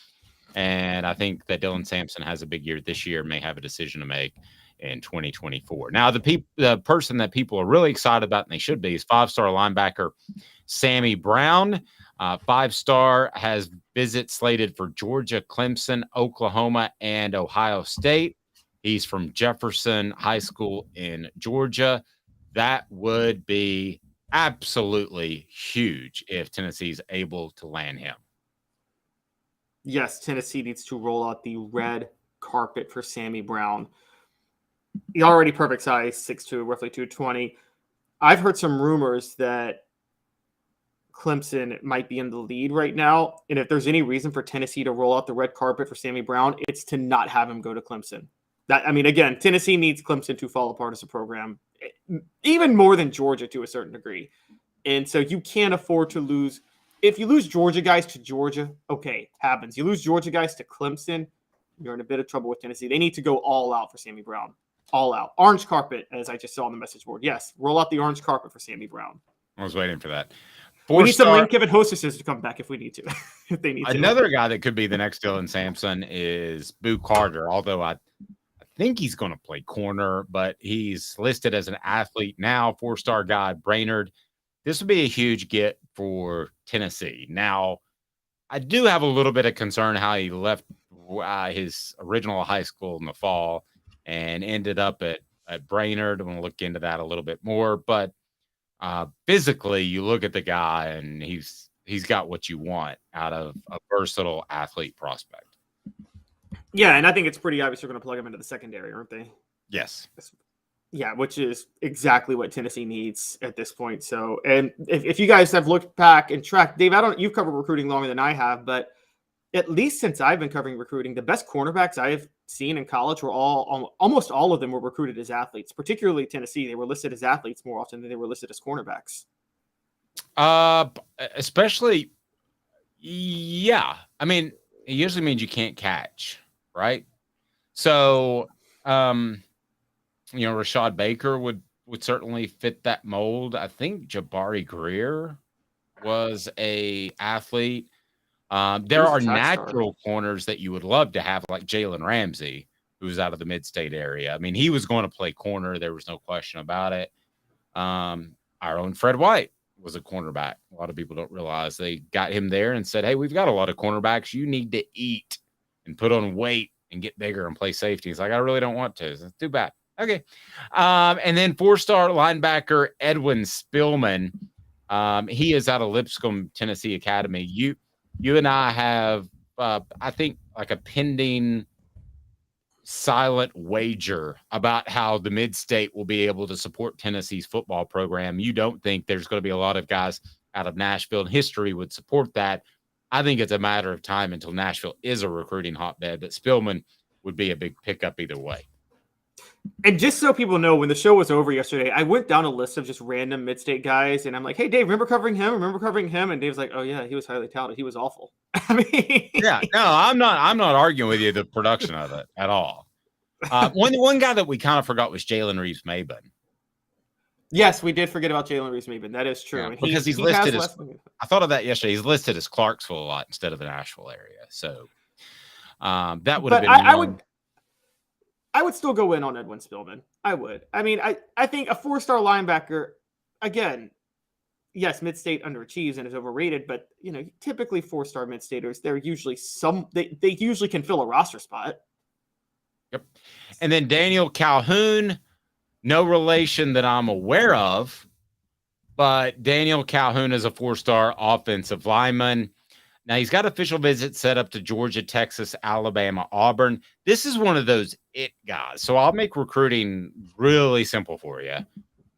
And I think that Dylan Sampson has a big year this year, may have a decision to make in 2024. Now, the person that people are really excited about, and they should be, is 5-star linebacker Sammy Brown. 5-star, has visits slated for Georgia, Clemson, Oklahoma, and Ohio State. He's from Jefferson High School in Georgia. That would be absolutely huge if Tennessee's able to land him. Yes, Tennessee needs to roll out the red carpet for Sammy Brown. He already perfect size, 6'2", roughly 220. I've heard some rumors that Clemson might be in the lead right now. And if there's any reason for Tennessee to roll out the red carpet for Sammy Brown, it's to not have him go to Clemson. Again, Tennessee needs Clemson to fall apart as a program, even more than Georgia to a certain degree. And so you can't afford to lose. If you lose Georgia guys to Georgia, okay, happens. You lose Georgia guys to Clemson, you're in a bit of trouble with Tennessee. They need to go all out for Sammy Brown. All out. Orange carpet, as I just saw on the message board. Yes, roll out the orange carpet for Sammy Brown. I was waiting for that. We need some Lane Kiffin hostesses to come back if we need to. If they need to. Another guy that could be the next Dylan Sampson is Boo Carter, although I think he's going to play corner, but he's listed as an athlete now, 4-star guy, Brainerd. This would be a huge get for Tennessee. Now, I do have a little bit of concern how he left his original high school in the fall and ended up at Brainerd. I'm going to look into that a little bit more, but physically, you look at the guy and he's got what you want out of a versatile athlete prospect. Yeah, and I think it's pretty obvious they're going to plug him into the secondary, aren't they? Yes. Yeah, which is exactly what Tennessee needs at this point. So, and if you guys have looked back and tracked, Dave, you've covered recruiting longer than I have, but at least since I've been covering recruiting, the best cornerbacks I've seen in college were almost all of them were recruited as athletes, particularly Tennessee. They were listed as athletes more often than they were listed as cornerbacks. Especially, yeah. I mean, it usually means you can't catch, right? So, Rashad Baker would certainly fit that mold. I think Jabari Greer was a athlete. There are natural corners that you would love to have, like Jalen Ramsey, who's out of the mid-state area. I mean, he was going to play corner. There was no question about it. Our own Fred White was a cornerback. A lot of people don't realize they got him there and said, hey, we've got a lot of cornerbacks. You need to eat and put on weight and get bigger and play safety. He's like, I really don't want to. It's too bad. Okay. And then 4-star linebacker Edwin Spillman. He is out of Lipscomb, Tennessee Academy. You and I have, I think, like a pending silent wager about how the mid-state will be able to support Tennessee's football program. You don't think there's going to be a lot of guys out of Nashville, and history would support that. I think it's a matter of time until Nashville is a recruiting hotbed, but Spillman would be a big pickup either way. And just so people know, when the show was over yesterday, I went down a list of just random mid-state guys, and I'm like, hey, Dave, remember covering him? And Dave's like, oh, yeah, he was highly talented. He was awful. I mean, yeah, no, I'm not arguing with you the production of it at all. One guy that we kind of forgot was Jalen Reeves-Maben. Yes, we did forget about Jalen Reeves-Maben. That is true. Yeah, because he's listed as, I thought of that yesterday. He's listed as Clarksville a lot instead of the Nashville area. So that would have been I would still go in on Edwin Spillman. I would. I mean, I think a 4-star linebacker, again, yes, mid-state underachieves and is overrated, but typically 4-star mid-staters, they're usually they usually can fill a roster spot. Yep. And then Daniel Calhoun, no relation that I'm aware of, but Daniel Calhoun is a 4-star offensive lineman. Now, he's got official visits set up to Georgia, Texas, Alabama, Auburn. This is one of those it guys. So I'll make recruiting really simple for you.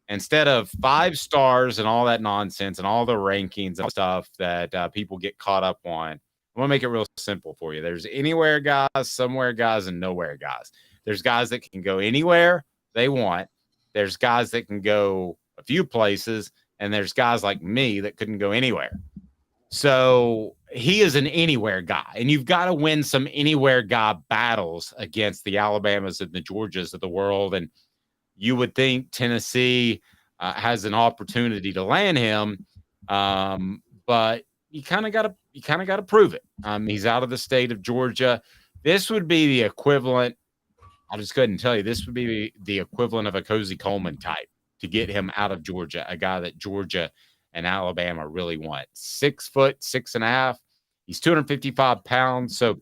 Instead of 5 stars and all that nonsense and all the rankings and stuff that people get caught up on, I'm going to make it real simple for you. There's anywhere guys, somewhere guys, and nowhere guys. There's guys that can go anywhere they want. There's guys that can go a few places, and there's guys like me that couldn't go anywhere. So he is an anywhere guy, and you've got to win some anywhere guy battles against the Alabamas and the Georgias of the world. And you would think Tennessee has an opportunity to land him, but you kind of got to prove it. He's out of the state of Georgia. This would be the equivalent. I'll just go ahead and tell you, this would be the equivalent of a Cozy Coleman type to get him out of Georgia, a guy that Georgia and Alabama really want. 6 foot, 6.5. He's 255 pounds. So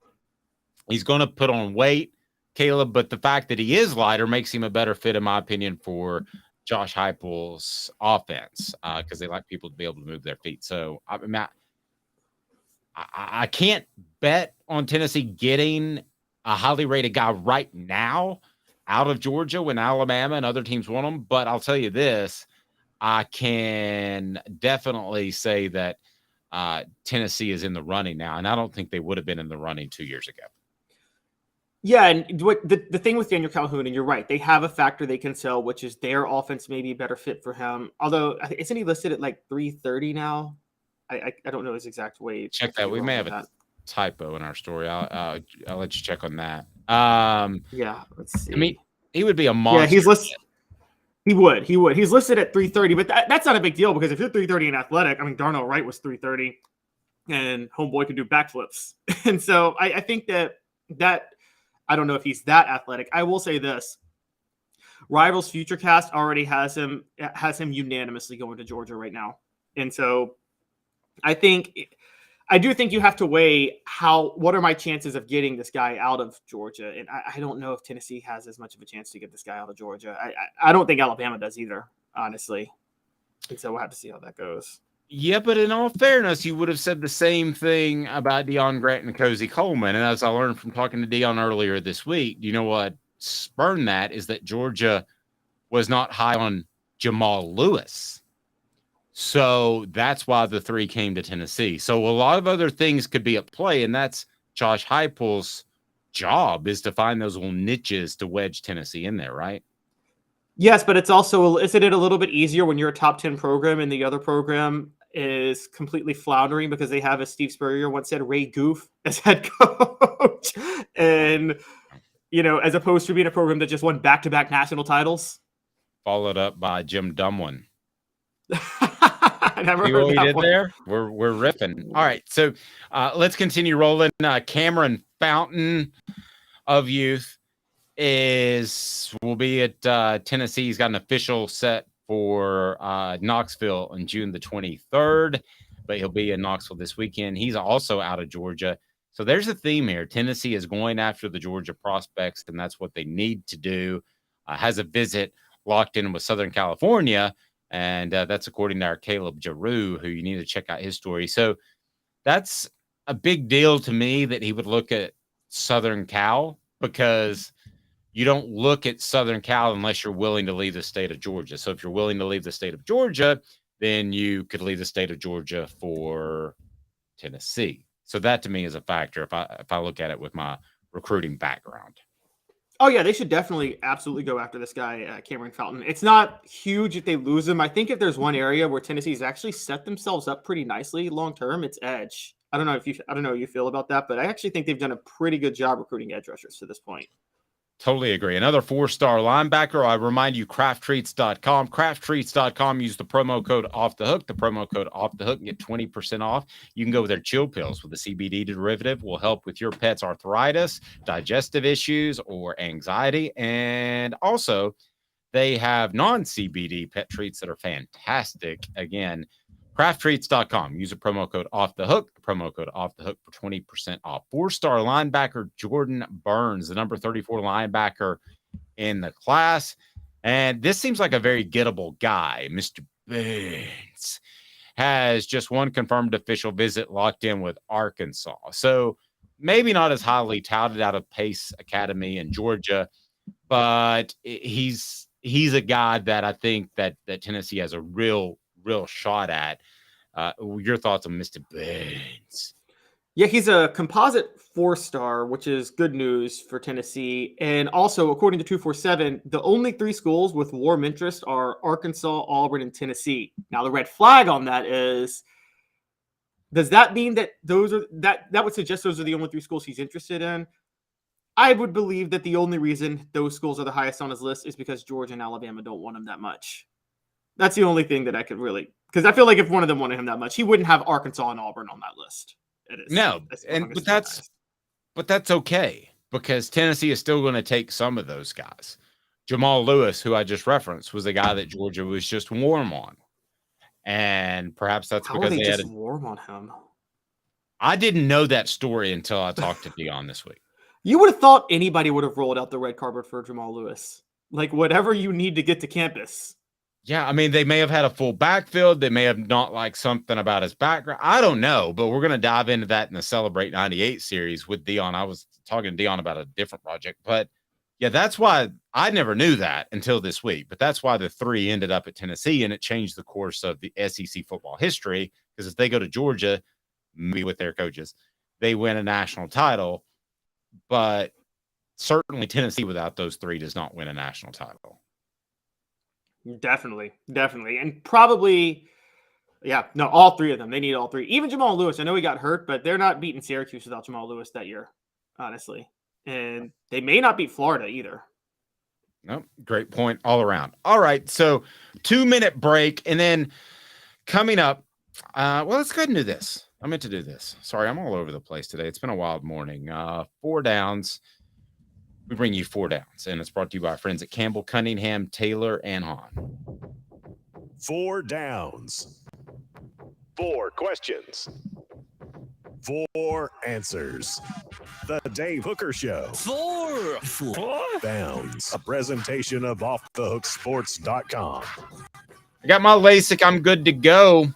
he's going to put on weight, Caleb, but the fact that he is lighter makes him a better fit, in my opinion, for Josh Heupel's offense, because they like people to be able to move their feet. So I can't bet on Tennessee getting a highly rated guy right now out of Georgia when Alabama and other teams want him. But I'll tell you this, I can definitely say that Tennessee is in the running now, and I don't think they would have been in the running 2 years ago. Yeah, and what the thing with Daniel Calhoun, and you're right, they have a factor they can sell, which is their offense may be a better fit for him. Although, isn't he listed at like 330 now? I don't know his exact weight. Check that. We may have a typo in our story. I'll let you check on that. Yeah, let's see. I mean, he would be a monster. Yeah, he's listed. He would. He's listed at 330, but that's not a big deal because if you're 330 in athletic, I mean, Darnell Wright was 330 and homeboy could do backflips. And so I think that I don't know if he's that athletic. I will say this. Rivals Futurecast already has him unanimously going to Georgia right now. And so I do think you have to weigh what are my chances of getting this guy out of Georgia? And I don't know if Tennessee has as much of a chance to get this guy out of Georgia. I don't think Alabama does either, honestly. And so we'll have to see how that goes. Yeah, but in all fairness, you would have said the same thing about Deion Grant and Cozy Coleman. And as I learned from talking to Deion earlier this week, you know what spurned that is that Georgia was not high on Jamal Lewis. So that's why the 3 came to Tennessee. So a lot of other things could be at play, and that's Josh Heupel's job is to find those little niches to wedge Tennessee in there, right? Yes, but isn't it a little bit easier when you're a top 10 program and the other program is completely floundering because they have, as Steve Spurrier once said, Ray Goof as head coach, and as opposed to being a program that just won back-to-back national titles, followed up by Jim Dumlin. I never See heard what we that did one. there? We're riffing. All right, so let's continue rolling. Cameron Fountain of Youth will be at Tennessee. He's got an official set for Knoxville on June the 23rd, but he'll be in Knoxville this weekend. He's also out of Georgia. So there's a theme here. Tennessee is going after the Georgia prospects, and that's what they need to do. Has a visit locked in with Southern California, and that's according to our Caleb Giroux, who you need to check out his story. So that's a big deal to me that he would look at Southern Cal, because you don't look at Southern Cal unless you're willing to leave the state of Georgia. So if you're willing to leave the state of Georgia, then you could leave the state of Georgia for Tennessee. So that to me is a factor if I look at it with my recruiting background. Oh, yeah, they should definitely absolutely go after this guy, Cameron Fountain. It's not huge if they lose him. I think if there's one area where Tennessee's actually set themselves up pretty nicely long-term, it's edge. I don't know how you feel about that, but I actually think they've done a pretty good job recruiting edge rushers to this point. Totally agree. Another 4-star linebacker. I remind you, crafttreats.com. Crafttreats.com. Use the promo code Off the Hook. The promo code Off the Hook and get 20% off. You can go with their chill pills with the CBD derivative. Will help with your pet's arthritis, digestive issues, or anxiety. And also, they have non-CBD pet treats that are fantastic. Again, crafttreats.com. Use the promo code Off the Hook. The promo code Off the Hook for 20% off. 4-star linebacker Jordan Burns, the number 34 linebacker in the class. And this seems like a very gettable guy. Mr. Burns has just one confirmed official visit locked in with Arkansas. So maybe not as highly touted out of Pace Academy in Georgia, but he's a guy that I think that Tennessee has a real shot at. Your thoughts on Mr. Burns? Yeah, he's a composite 4-star, which is good news for Tennessee. And also, according to 247, the only 3 schools with warm interest are Arkansas, Auburn, and Tennessee. Now, the red flag on that is, does that mean that that would suggest those are the only 3 schools he's interested in? I would believe that the only reason those schools are the highest on his list is because Georgia and Alabama don't want him that much. That's the only thing that I could really, because I feel like if one of them wanted him that much, he wouldn't have Arkansas and Auburn on that list. But that's okay, because Tennessee is still going to take some of those guys. Jamal Lewis, who I just referenced, was the guy that Georgia was just warm on, and perhaps that's because they had warm on him. I didn't know that story until I talked to Deion this week. You would have thought anybody would have rolled out the red carpet for Jamal Lewis, like whatever you need to get to campus. Yeah, I mean, they may have had a full backfield. They may have not liked something about his background. I don't know, but we're going to dive into that in the Celebrate 98 series with Deion. I was talking to Deion about a different project, but yeah, that's why I never knew that until this week. But that's why the 3 ended up at Tennessee, and it changed the course of the SEC football history, because if they go to Georgia, maybe with their coaches, they win a national title. But certainly Tennessee without those 3 does not win a national title. Definitely. And probably, all 3 of them. They need all 3. Even Jamal Lewis. I know he got hurt, but they're not beating Syracuse without Jamal Lewis that year, honestly. And they may not beat Florida either. No, great point all around. All right, so 2-minute break, and then coming up, let's go ahead and do this. I meant to do this. Sorry, I'm all over the place today. It's been a wild morning. 4 downs. We bring you 4 downs, and it's brought to you by our friends at Campbell, Cunningham, Taylor, and Hahn. 4 downs. 4 questions. 4 answers. The Dave Hooker Show. 4 downs. A presentation of offthehooksports.com. I got my LASIK. I'm good to go.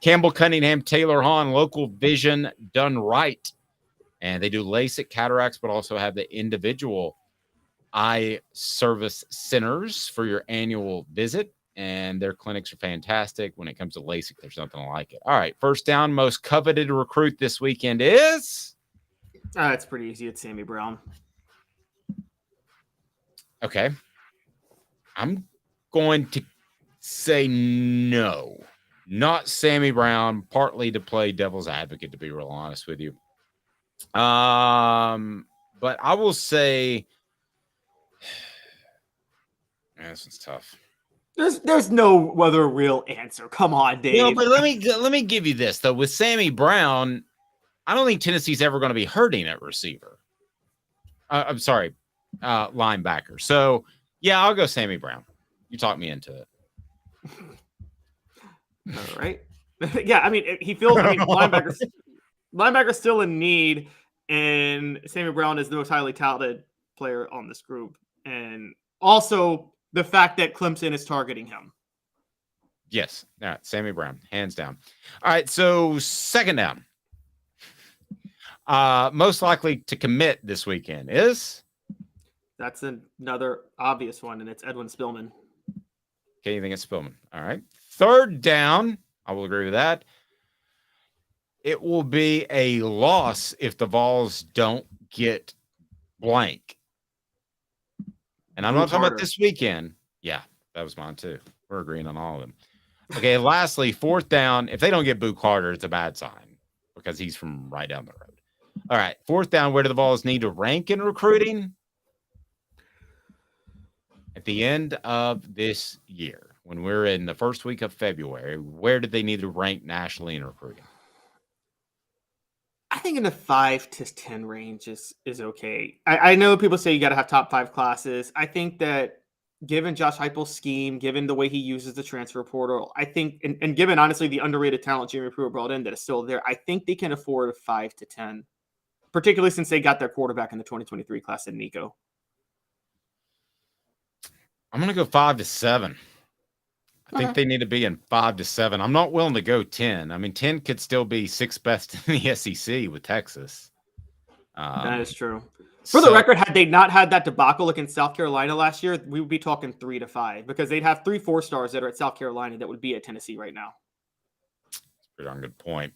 Campbell, Cunningham, Taylor, Hahn, local vision done right. And they do LASIK, cataracts, but also have the individual eye service centers for your annual visit. And their clinics are fantastic. When it comes to LASIK, there's nothing like it. All right, first down, most coveted recruit this weekend is? It's pretty easy. It's Sammy Brown. Okay. I'm going to say no. Not Sammy Brown, partly to play devil's advocate, to be real honest with you. But I will say, man, this one's tough. There's no other real answer. Come on, Dave. No, but let me give you this though. With Sammy Brown, I don't think Tennessee's ever going to be hurting at receiver. I'm sorry, linebacker. So yeah, I'll go Sammy Brown. You talked me into it. All right. Yeah, I mean, linebackers still in need, and Sammy Brown is the most highly touted player on this group, and also the fact that Clemson is targeting him. Yes. All right. Sammy Brown, hands down. All right. So second down. Most likely to commit this weekend is? That's another obvious one, and it's Edwin Spillman. Okay, you think it's Spillman. All right. Third down. I will agree with that. It will be a loss if the Vols don't get blank. And I'm not talking about this weekend. Yeah, that was mine too. We're agreeing on all of them. Okay, lastly, fourth down. If they don't get Boo Carter, it's a bad sign because he's from right down the road. All right, fourth down. Where do the Vols need to rank in recruiting? At the end of this year, when we're in the first week of February, where do they need to rank nationally in recruiting? I think in the 5 to 10 range is okay. I know people say you got to have top 5 classes. I think that given Josh Heupel's scheme, given the way he uses the transfer portal, I think, and given honestly the underrated talent Jeremy Pruitt brought in that is still there, I think they can afford a 5 to 10, particularly since they got their quarterback in the 2023 class in Nico. I'm going to go 5 to 7. I think they need to be in 5 to 7. I'm not willing to go 10. I mean, 10 could still be 6th best in the SEC with Texas. That is true. For the record, had they not had that debacle against South Carolina last year, we would be talking 3 to 5 because they'd have 3 4-stars that are at South Carolina that would be at Tennessee right now. Pretty darn good point.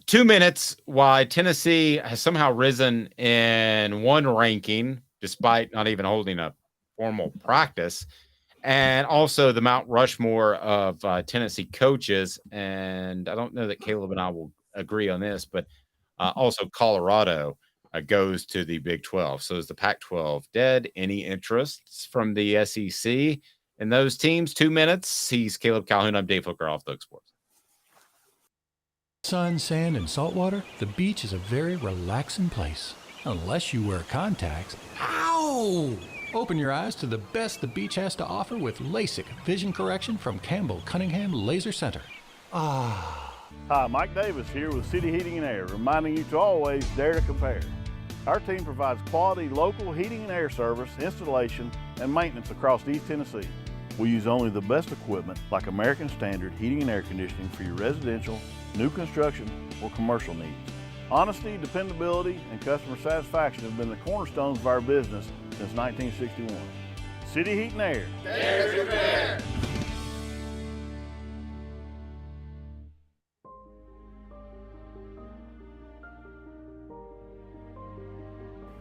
2 minutes why Tennessee has somehow risen in one ranking despite not even holding a formal practice. And also the Mount Rushmore of Tennessee coaches. And I don't know that Caleb and I will agree on this, but also Colorado goes to the Big 12. So is the Pac-12 dead? Any interests from the SEC in those teams? 2 minutes. He's Caleb Calhoun. I'm Dave Hooker, Off the Hook Sports. Sun, sand, and salt water, the beach is a very relaxing place. Unless you wear contacts. Ow! Open your eyes to the best the beach has to offer with LASIK vision correction from Campbell Cunningham Laser Center. Hi, Mike Davis here with City Heating and Air, reminding you to always dare to compare. Our team provides quality local heating and air service, installation, and maintenance across East Tennessee. We use only the best equipment like American Standard heating and air conditioning for your residential, new construction, or commercial needs. Honesty, dependability, and customer satisfaction have been the cornerstones of our business since 1961. City Heat and Air. Dare to compare.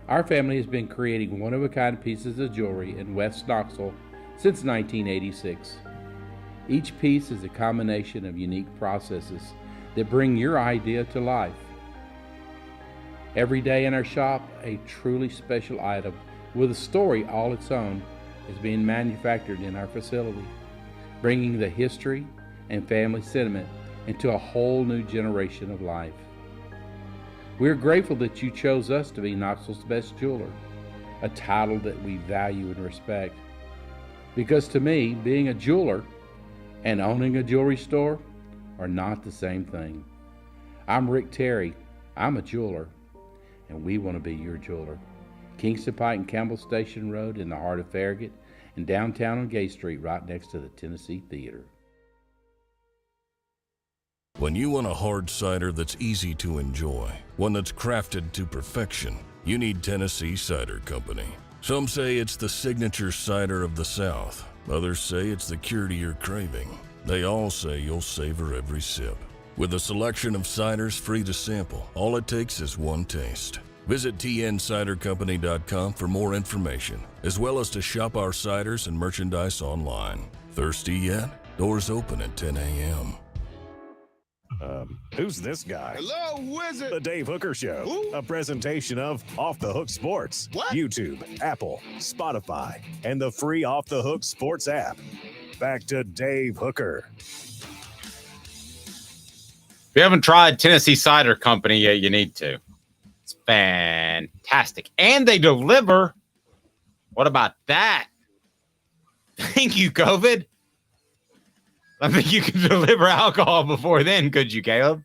Our family has been creating one-of-a-kind pieces of jewelry in West Knoxville since 1986. Each piece is a combination of unique processes that bring your idea to life. Every day in our shop, a truly special item with a story all its own is being manufactured in our facility, bringing the history and family sentiment into a whole new generation of life. We're grateful that you chose us to be Knoxville's best jeweler, a title that we value and respect. Because to me, being a jeweler and owning a jewelry store are not the same thing. I'm Rick Terry. I'm a jeweler, and we want to be your jeweler. Kingston Pike and Campbell Station Road in the heart of Farragut, and downtown on Gay Street right next to the Tennessee Theater. When you want a hard cider that's easy to enjoy, one that's crafted to perfection, you need Tennessee Cider Company. Some say it's the signature cider of the South. Others say it's the cure to your craving. They all say you'll savor every sip. With a selection of ciders free to sample, all it takes is one taste. Visit tncidercompany.com for more information, as well as to shop our ciders and merchandise online. Thirsty yet? Doors open at 10 a.m. Who's this guy? Hello, wizard. The Dave Hooker Show, Who? a presentation of Off the Hook Sports. What? YouTube, Apple, Spotify, and the free Off the Hook Sports app. Back to Dave Hooker. If you haven't tried Tennessee Cider Company yet, you need to. It's fantastic. And they deliver. What about that? Thank you, COVID. I think you could deliver alcohol before then, could you, Caleb?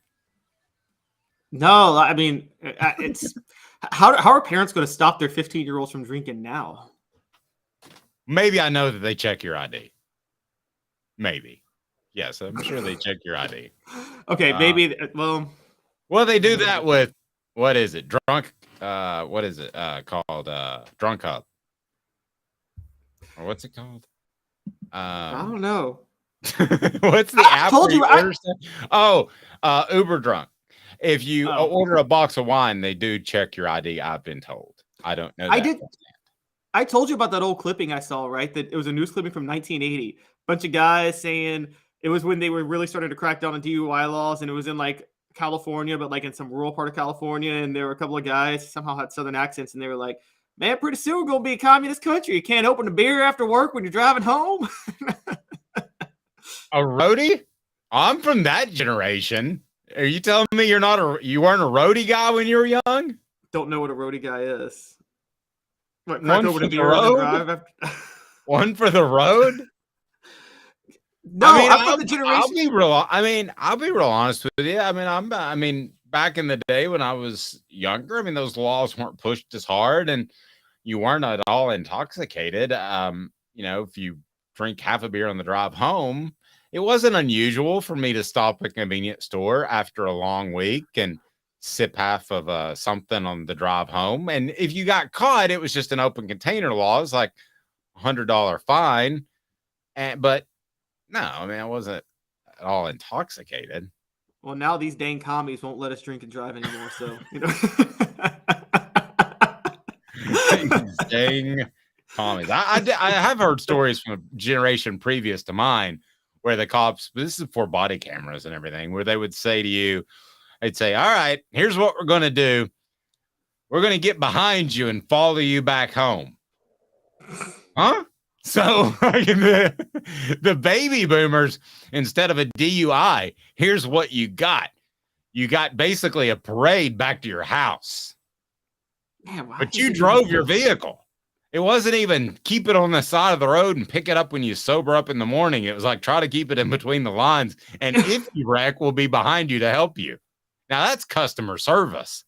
No, I mean, it's how are parents going to stop their 15-year-olds from drinking now? Maybe I know that they check your ID. Maybe. Yes, I'm sure they check your ID. Okay, maybe. Well, they do that with, what is it? Drunk. What is it called? Drunk Hub. Or what's it called? I don't know. What's the app? Told you. Uber Drunk. If you order a box of wine, they do check your ID. I've been told. I don't know. I did. I told you about that old clipping I saw, right? That it was a news clipping from 1980. Bunch of guys saying it was when they were really starting to crack down on DUI laws, and it was in like California, but like in some rural part of California. And there were a couple of guys somehow had Southern accents, and they were like, "Man, pretty soon we're gonna be a communist country. You can't open a beer after work when you're driving home." A roadie? I'm from that generation. Are you telling me you weren't a roadie guy when you were young? Don't know what a roadie guy is. What, One for the road? One for the road? No, I'm from the generation. I'll be real honest with you. I mean, back in the day when I was younger, those laws weren't pushed as hard, and you weren't at all intoxicated. If you drink half a beer on the drive home, it wasn't unusual for me to stop at a convenience store after a long week and sip half of something on the drive home. And if you got caught, it was just an open container law. It was like $100 fine. But no, I wasn't at all intoxicated. Well, now these dang commies won't let us drink and drive anymore. So, Dang commies. I have heard stories from a generation previous to mine where the cops, this is before body cameras and everything, where they would say to you, they'd say, "All right, here's what we're going to do. We're going to get behind you and follow you back home." Huh? So the baby boomers, instead of a DUI, here's what you got. You got basically a parade back to your house. Man, but you drove your vehicle. It wasn't even keep it on the side of the road and pick it up when you sober up in the morning. It was like, try to keep it in between the lines. And if you wreck, we'll be behind you to help you. Now that's customer service.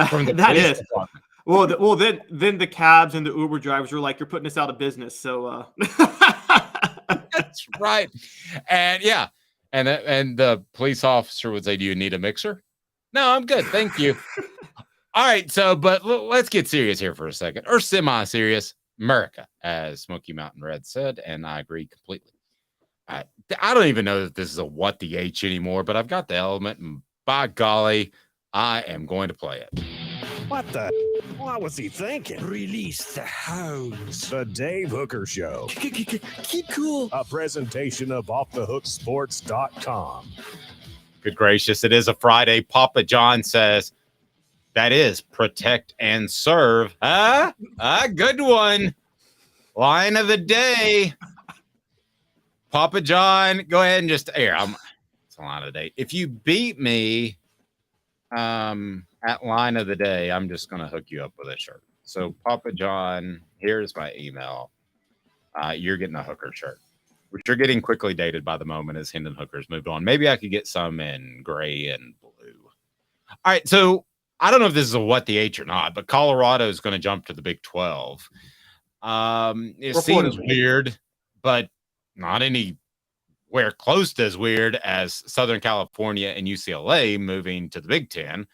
From the that is. Department. Well, then the cabs and the Uber drivers were like, "You're putting us out of business." So that's right. And yeah. And the police officer would say, "Do you need a mixer?" "No, I'm good. Thank you." All right, but let's get serious here for a second, or semi-serious. America, as Smoky Mountain Red said, and I agree completely. I don't even know that this is a what the H anymore, but I've got the element, and by golly, I am going to play it. What the? What was he thinking? Release the hounds. The Dave Hooker Show. Keep cool. A presentation of OffTheHookSports.com. Good gracious, it is a Friday. Papa John says, that is protect and serve. Good one. Line of the day. Papa John, go ahead and just here. It's a line of the day. If you beat me at line of the day, I'm just gonna hook you up with a shirt. So Papa John, here's my email. You're getting a Hooker shirt, which you're getting quickly dated by the moment as Hendon Hooker's moved on. Maybe I could get some in gray and blue. All right, so I don't know if this is a what the H or not, but Colorado is going to jump to the Big 12. It seems weird, but not anywhere close to as weird as Southern California and UCLA moving to the Big 10.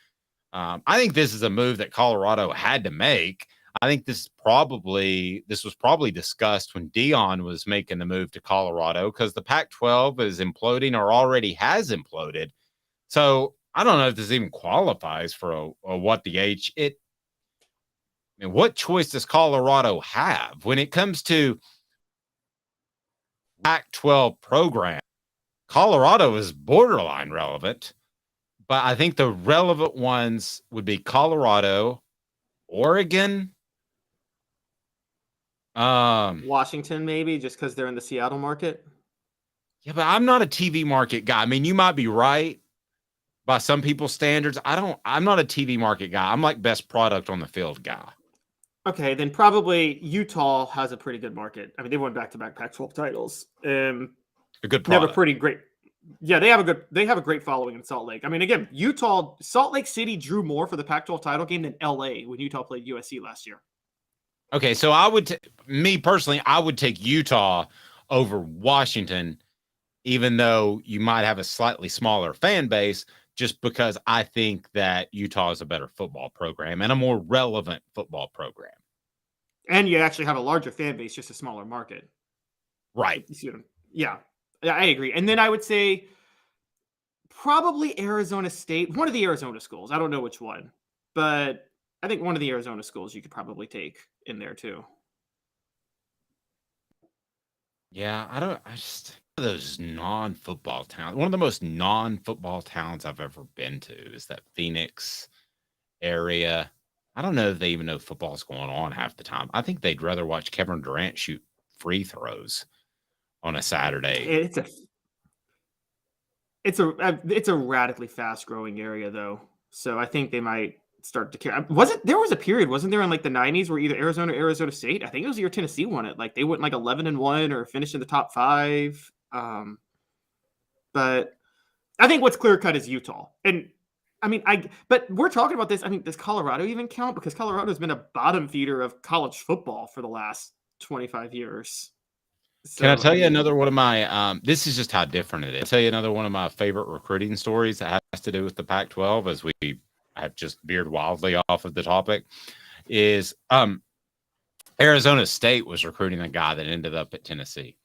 I think this is a move that Colorado had to make. I think this was probably discussed when Dion was making the move to Colorado because the Pac-12 is imploding or already has imploded. So I don't know if this even qualifies for a what the H. What choice does Colorado have when it comes to Pac-12 program? Colorado is borderline relevant, but I think the relevant ones would be Colorado, Oregon, Washington, maybe just because they're in the Seattle market. Yeah, but I'm not a TV market guy. I mean, you might be right by some people's standards. I'm not a TV market guy. I'm like best product on the field guy. Okay, then probably Utah has a pretty good market. I mean, they won back-to-back Pac-12 titles. A good product. They have a pretty great. Yeah, they have a great following in Salt Lake. I mean, again, Salt Lake City drew more for the Pac-12 title game than LA when Utah played USC last year. Okay, so me personally, I would take Utah over Washington, even though you might have a slightly smaller fan base, just because I think that Utah is a better football program and a more relevant football program. And you actually have a larger fan base, just a smaller market. Right. You see what Yeah, I agree. And then I would say probably Arizona State, one of the Arizona schools. I don't know which one, but I think one of the Arizona schools you could probably take in there too. Yeah, those non-football towns. One of the most non-football towns I've ever been to is that Phoenix area. I don't know if they even know football's going on half the time. I think they'd rather watch Kevin Durant shoot free throws on a Saturday. It's a radically fast-growing area though, so I think they might start to care. There was a period, wasn't there, in like the 90s where either Arizona or Arizona State, I think it was the year Tennessee won it. Like they went like 11-1 or finished in the top 5. But I think what's clear cut is Utah. And I mean, but we're talking about this. I mean, does Colorado even count? Because Colorado has been a bottom feeder of college football for the last 25 years. So, Can I tell you another one of my, this is just how different it is. I'll tell you another one of my favorite recruiting stories that has to do with the Pac-12 as we have just veered wildly off of the topic is Arizona State was recruiting a guy that ended up at Tennessee.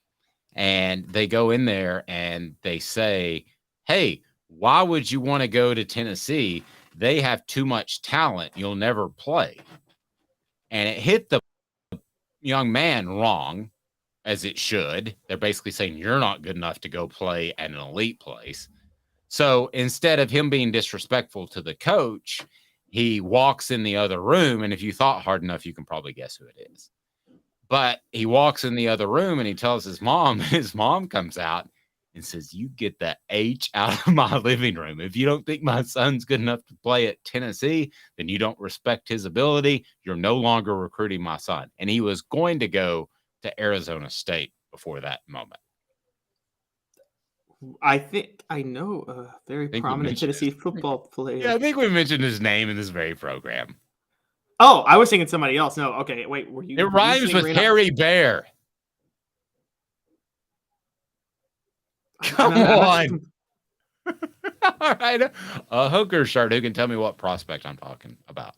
And they go in there and they say, hey, why would you want to go to Tennessee? They have too much talent. You'll never play. And it hit the young man wrong, as it should. They're basically saying you're not good enough to go play at an elite place. So instead of him being disrespectful to the coach, he walks in the other room. And if you thought hard enough, you can probably guess who it is. But he walks in the other room and he tells his mom, and his mom comes out and says, you get the H out of my living room. If you don't think my son's good enough to play at Tennessee, then you don't respect his ability. You're no longer recruiting my son. And he was going to go to Arizona State before that moment. I think I know a very prominent Tennessee football player. Yeah, I think we mentioned his name in this very program. Oh, I was thinking somebody else. No, okay, wait. It rhymes with Harry Bear. Come on. All right. A Hooker shirt. Who can tell me what prospect I'm talking about?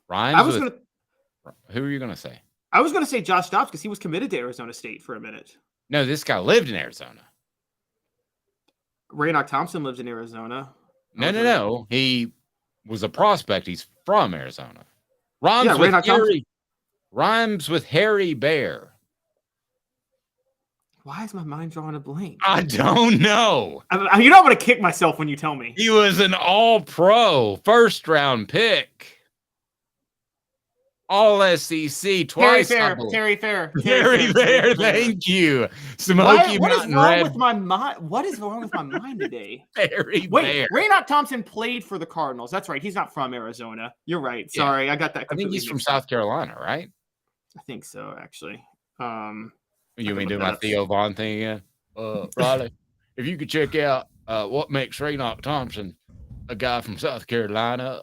Rhymes who are you going to say? I was going to say Josh Dobbs because he was committed to Arizona State for a minute. No, this guy lived in Arizona. Raynoch Thompson lives in Arizona. No. He was a prospect. He's from Arizona. Rhymes with Harry Bear. Why is my mind drawing a blank? I don't know. You know I'm going to kick myself when you tell me. He was an all-pro first-round pick. All SEC twice. Terry Fair. Thank you. Smoky What is Mountain wrong Red. with my mind? What is wrong with my mind today? Very Wait, Raynoch Thompson played for the Cardinals. That's right. He's not from Arizona. You're right. Sorry, I got that. I think he's from South Carolina, right? I think so, actually. You mean do my Theo Vaughn thing again? Riley, if you could check out what makes Raynoch Thompson a guy from South Carolina.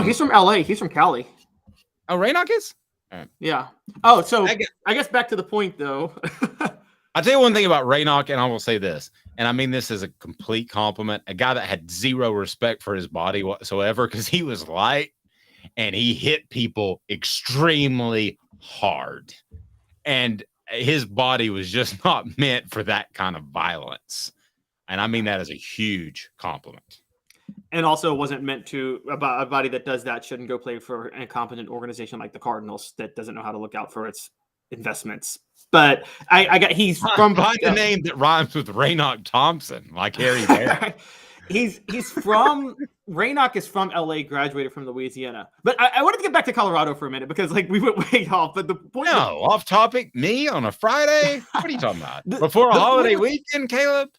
He's from LA. He's from Cali. Oh, Raynoch is? Right. Yeah. Oh, so I guess back to the point, though. I'll tell you one thing about Raynoch, and I will say this, and I mean this as a complete compliment, a guy that had zero respect for his body whatsoever because he was light and he hit people extremely hard. And his body was just not meant for that kind of violence. And I mean that as a huge compliment. And also wasn't meant to, a body that does that shouldn't go play for an incompetent organization like the Cardinals that doesn't know how to look out for its investments. But he's from a name that rhymes with Raynoch Thompson, like Harry Bear. He's from Raynoch is from LA, graduated from Louisiana. But I wanted to get back to Colorado for a minute because we went way off. But the point off topic, me on a Friday? What are you talking about? Before a holiday weekend, Caleb?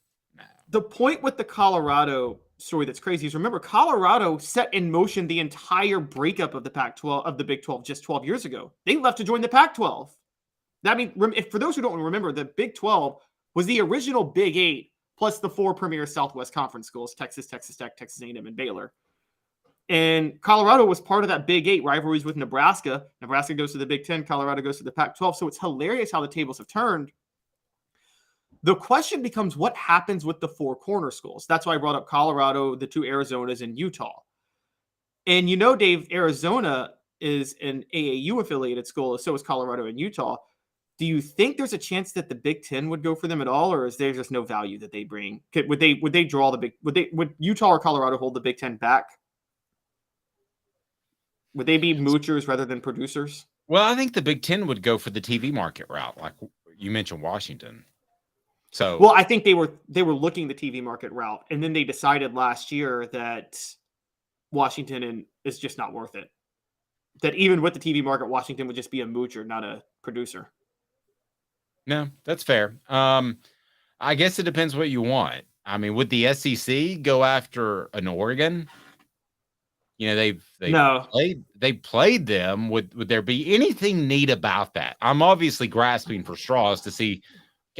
The point with the Colorado story that's crazy is, remember, Colorado set in motion the entire breakup of the Pac-12 of the Big 12 just 12 years ago. They left to join the Pac-12. That means, for those who don't remember, the Big 12 was the original Big 8 plus the 4 premier Southwest Conference schools: Texas, Texas Tech, Texas A&M, and Baylor. And Colorado was part of that Big 8 rivalries with Nebraska. Nebraska goes to the Big 10, Colorado goes to the Pac-12. So it's hilarious how the tables have turned. The question becomes, what happens with the 4 corner schools? That's why I brought up Colorado, the 2 Arizonas, and Utah. And Dave, Arizona is an AAU-affiliated school, so is Colorado and Utah. Do you think there's a chance that the Big 10 would go for them at all, or is there just no value that they bring? Would they draw the big? Would Utah or Colorado hold the Big 10 back? Would they be moochers rather than producers? Well, I think the Big 10 would go for the TV market route, like you mentioned Washington. So, well, I think they were looking the TV market route, and then they decided last year that Washington is just not worth it. That even with the TV market, Washington would just be a moocher, not a producer. No, that's fair. I guess it depends what you want. I mean, would the SEC go after an Oregon? They played them. Would there be anything neat about that? I'm obviously grasping for straws to see.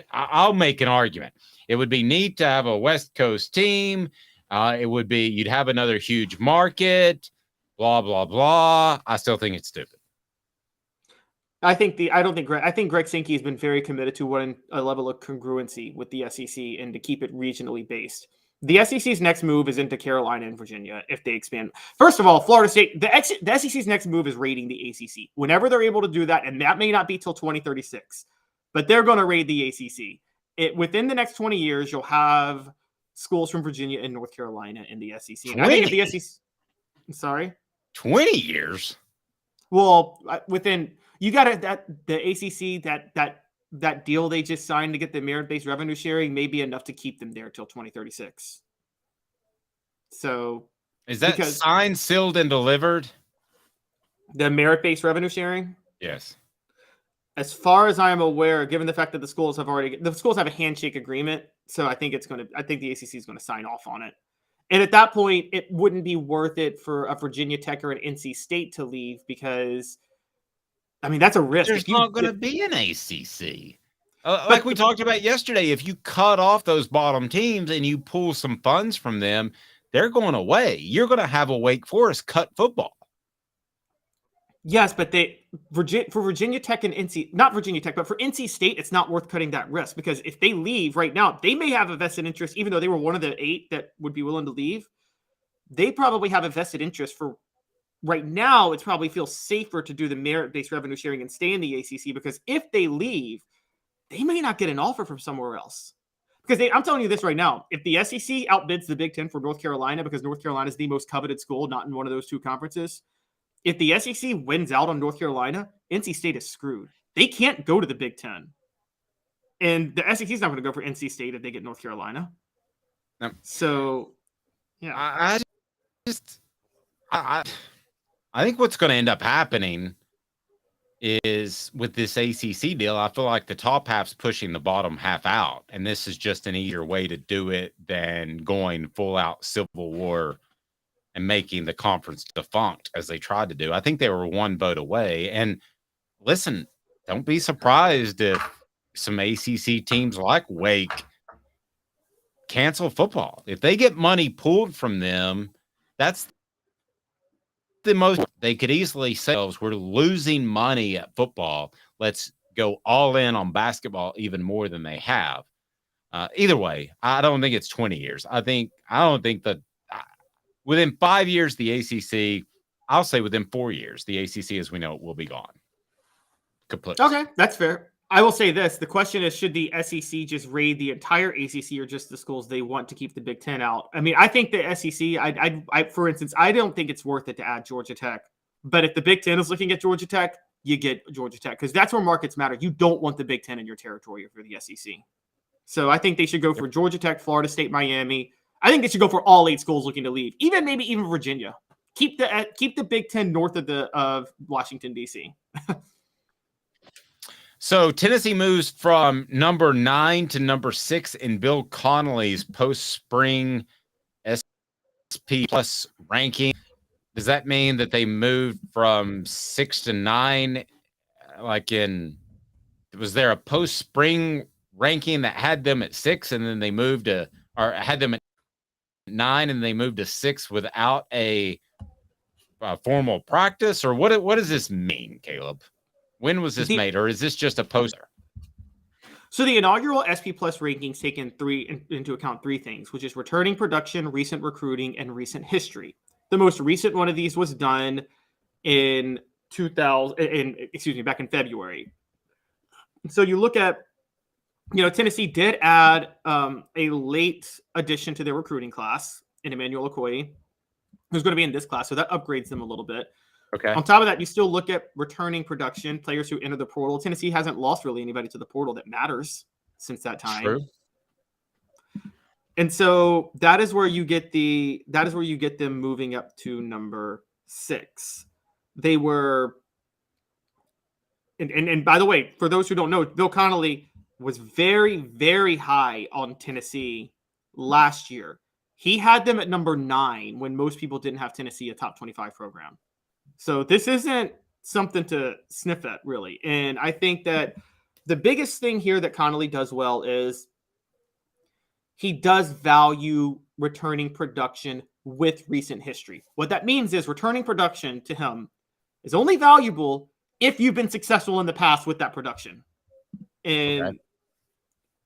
I'll make an argument. It would be neat to have a West Coast team. It would be, you'd have another huge market, blah, blah, blah. I still think it's stupid. I think Greg Sankey has been very committed to a level of congruency with the SEC and to keep it regionally based. The SEC's next move is into Carolina and Virginia if they expand. First of all, Florida State, the SEC's next move is raiding the ACC. Whenever they're able to do that, and that may not be till 2036, but they're going to raid the ACC. Within the next 20 years, you'll have schools from Virginia and North Carolina in the SEC. And I think if the SEC, I'm sorry, 20 years. Well, you got the ACC that deal they just signed to get the merit-based revenue sharing may be enough to keep them there till 2036. So, is that signed, sealed, and delivered? The merit-based revenue sharing? Yes. As far as I am aware, given the fact that the schools have a handshake agreement, so I think the ACC is going to sign off on it. And at that point, it wouldn't be worth it for a Virginia Tech or an NC State to leave because, I mean, that's a risk. There's not going to be an ACC. Like we talked about yesterday, if you cut off those bottom teams and you pull some funds from them, they're going away. You're going to have a Wake Forest cut football. Yes, but for Virginia Tech and not Virginia Tech, but for NC State, it's not worth cutting that risk because if they leave right now, they may have a vested interest, even though they were one of the 8 that would be willing to leave. They probably have a vested interest for right now. It probably feels safer to do the merit-based revenue sharing and stay in the ACC because if they leave, they may not get an offer from somewhere else. Because I'm telling you this right now, if the SEC outbids the Big 10 for North Carolina because North Carolina is the most coveted school, not in one of those 2 conferences, if the SEC wins out on North Carolina, NC State is screwed. They can't go to the Big 10. And the SEC is not going to go for NC State if they get North Carolina. No. So, yeah. I think what's going to end up happening, is with this ACC deal, I feel like the top half's pushing the bottom half out, and this is just an easier way to do it than going full out Civil War and making the conference defunct as they tried to do. I think they were one vote away. And listen, don't be surprised if some ACC teams like Wake cancel football. If they get money pulled from them, that's the most they could easily say, we're losing money at football. Let's go all in on basketball even more than they have. Either way, I don't think it's 20 years. I don't think that within 5 years, the ACC, I'll say within 4 years, the ACC as we know it will be gone. Completely. Okay, that's fair. I will say this. The question is, should the SEC just raid the entire ACC or just the schools they want to keep the Big Ten out? I mean, I think the SEC, I for instance, I don't think it's worth it to add Georgia Tech. But if the Big Ten is looking at Georgia Tech, you get Georgia Tech because that's where markets matter. You don't want the Big Ten in your territory for the SEC. So I think they should go for Georgia Tech, Florida State, Miami. I think they should go for all 8 schools looking to leave, maybe even Virginia. Keep the Big Ten north of Washington, D.C. So Tennessee moves from number 9 to number 6 in Bill Connelly's post-spring SP plus ranking. Does that mean that they moved from 6 to 9? Was there a post-spring ranking that had them at 6 and then they moved to, or had them at 9 and they moved to 6 without a formal practice? Or what does this mean, Caleb? When was this made, or is this just a poster? So the inaugural SP Plus rankings take into account 3 things, which is returning production, recent recruiting, and recent history. The most recent one of these was done back in February. So you look at, Tennessee did add a late addition to their recruiting class in Emmanuel Okoye, who's going to be in this class, so that upgrades them a little bit. Okay. On top of that, you still look at returning production, players who enter the portal. Tennessee hasn't lost really anybody to the portal that matters since that time. True. And so that is where you get them moving up to number 6. They were, and by the way, for those who don't know, Bill Connelly was very, very high on Tennessee last year. He had them at number 9 when most people didn't have Tennessee a top 25 program. So this isn't something to sniff at, really. And I think that the biggest thing here that Connelly does well is he does value returning production with recent history. What that means is returning production to him is only valuable if you've been successful in the past with that production. And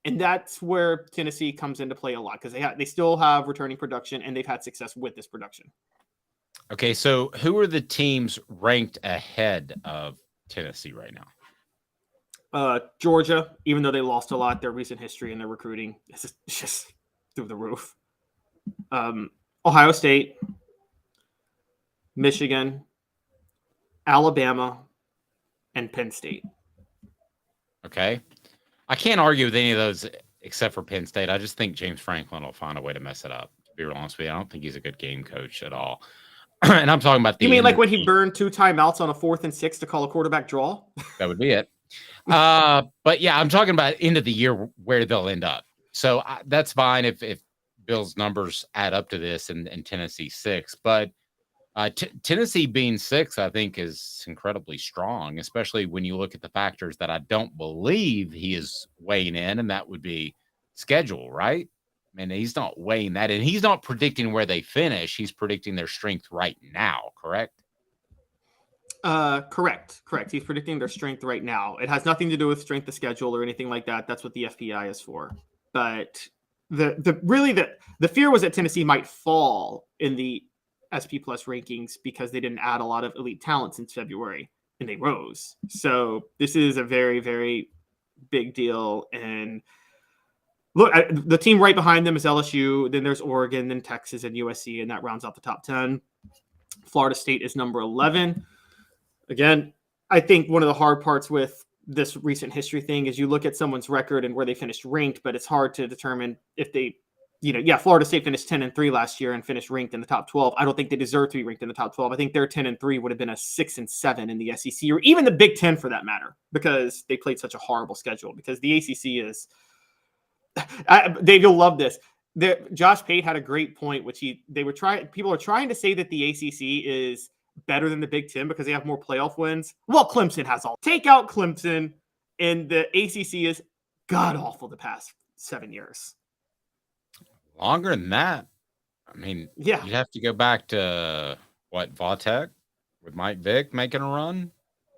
that's where Tennessee comes into play a lot because they still have returning production and they've had success with this production. Okay, so who are the teams ranked ahead of Tennessee right now? Georgia, even though they lost a lot, their recent history and their recruiting is just through the roof. Ohio State, Michigan, Alabama, and Penn State. Okay. I can't argue with any of those except for Penn State. I just think James Franklin will find a way to mess it up, to be real honest with you. I don't think he's a good game coach at all. And I'm talking about You mean like when he burned 2 timeouts on a 4th and 6 to call a quarterback draw? That would be it. But yeah, I'm talking about end of the year where they'll end up. So that's fine if Bill's numbers add up to this and Tennessee 6. But Tennessee being 6, I think, is incredibly strong, especially when you look at the factors that I don't believe he is weighing in, and that would be schedule, right? I mean, he's not weighing that in. He's not predicting where they finish. He's predicting their strength right now, correct? Correct. He's predicting their strength right now. It has nothing to do with strength of schedule or anything like that. That's what the FPI is for. But the fear was that Tennessee might fall in the SP Plus rankings because they didn't add a lot of elite talent since February, and they rose. So this is a very, very big deal. And look, the team right behind them is LSU. Then there's Oregon, then Texas, and USC, and that rounds out the top 10. Florida State is number 11. Again, I think one of the hard parts with this recent history thing is you look at someone's record and where they finished ranked, but it's hard to determine if they Florida State finished 10-3 last year and finished ranked in the top 12. I don't think they deserve to be ranked in the top 12. I think their 10-3 would have been a 6-7 in the SEC or even the Big Ten for that matter, because they played such a horrible schedule. Because the ACC is, Dave, you'll love this. Josh Pate had a great point, which people are trying to say that the ACC is better than the Big Ten because they have more playoff wins. Well, Clemson has all. Take out Clemson, and the ACC is god awful the past 7 years. Longer than that. I mean, yeah, you'd have to go back to Vautech with Mike Vick making a run.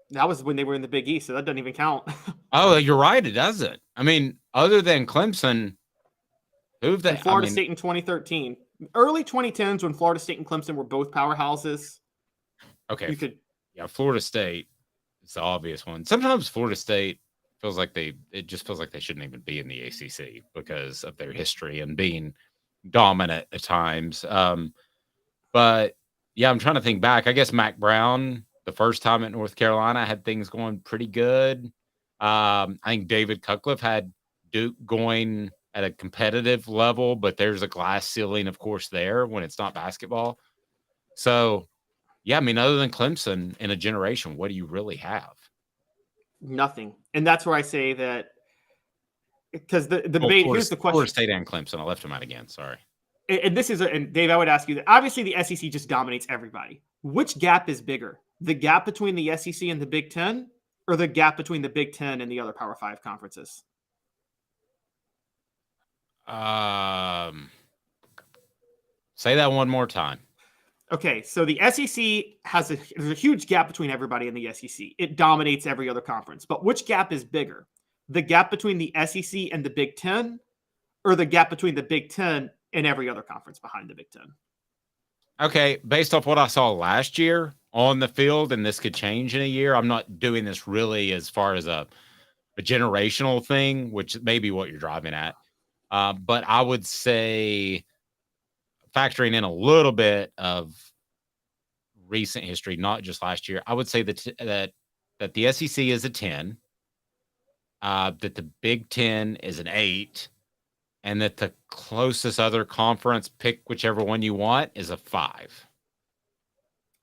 That was when they were in the Big East, so that doesn't even count. Oh, you're right. It doesn't. I mean, other than Clemson, who've they? Florida State in 2013, early 2010s when Florida State and Clemson were both powerhouses. Okay, Florida State is the obvious one. Sometimes Florida State feels like it just feels like they shouldn't even be in the ACC because of their history and being dominant at times. But yeah, I'm trying to think back. I guess Mac Brown, the first time at North Carolina, had things going pretty good. I think David Cutcliffe had Duke going at a competitive level, but there's a glass ceiling, of course, there when it's not basketball. So, yeah, I mean, other than Clemson in a generation, what do you really have? Nothing. And that's where I say that, because the debate, here's the question. Florida State and Clemson. I left them out again. Sorry. And this is, and Dave, I would ask you that obviously the SEC just dominates everybody. Which gap is bigger? The gap between the SEC and the Big Ten, or the gap between the Big Ten and the other Power 5 conferences? Say that one more time. Okay, so the SEC there's a huge gap between everybody in the SEC. It dominates every other conference. But which gap is bigger? The gap between the SEC and the Big Ten, or the gap between the Big Ten and every other conference behind the Big Ten? Okay, based off what I saw last year on the field, and this could change in a year, I'm not doing this really as far as a generational thing, which may be what you're driving at. But I would say, factoring in a little bit of recent history, not just last year, I would say that the SEC is a 10, that the Big Ten is an 8, and that the closest other conference, pick whichever one you want, is a 5.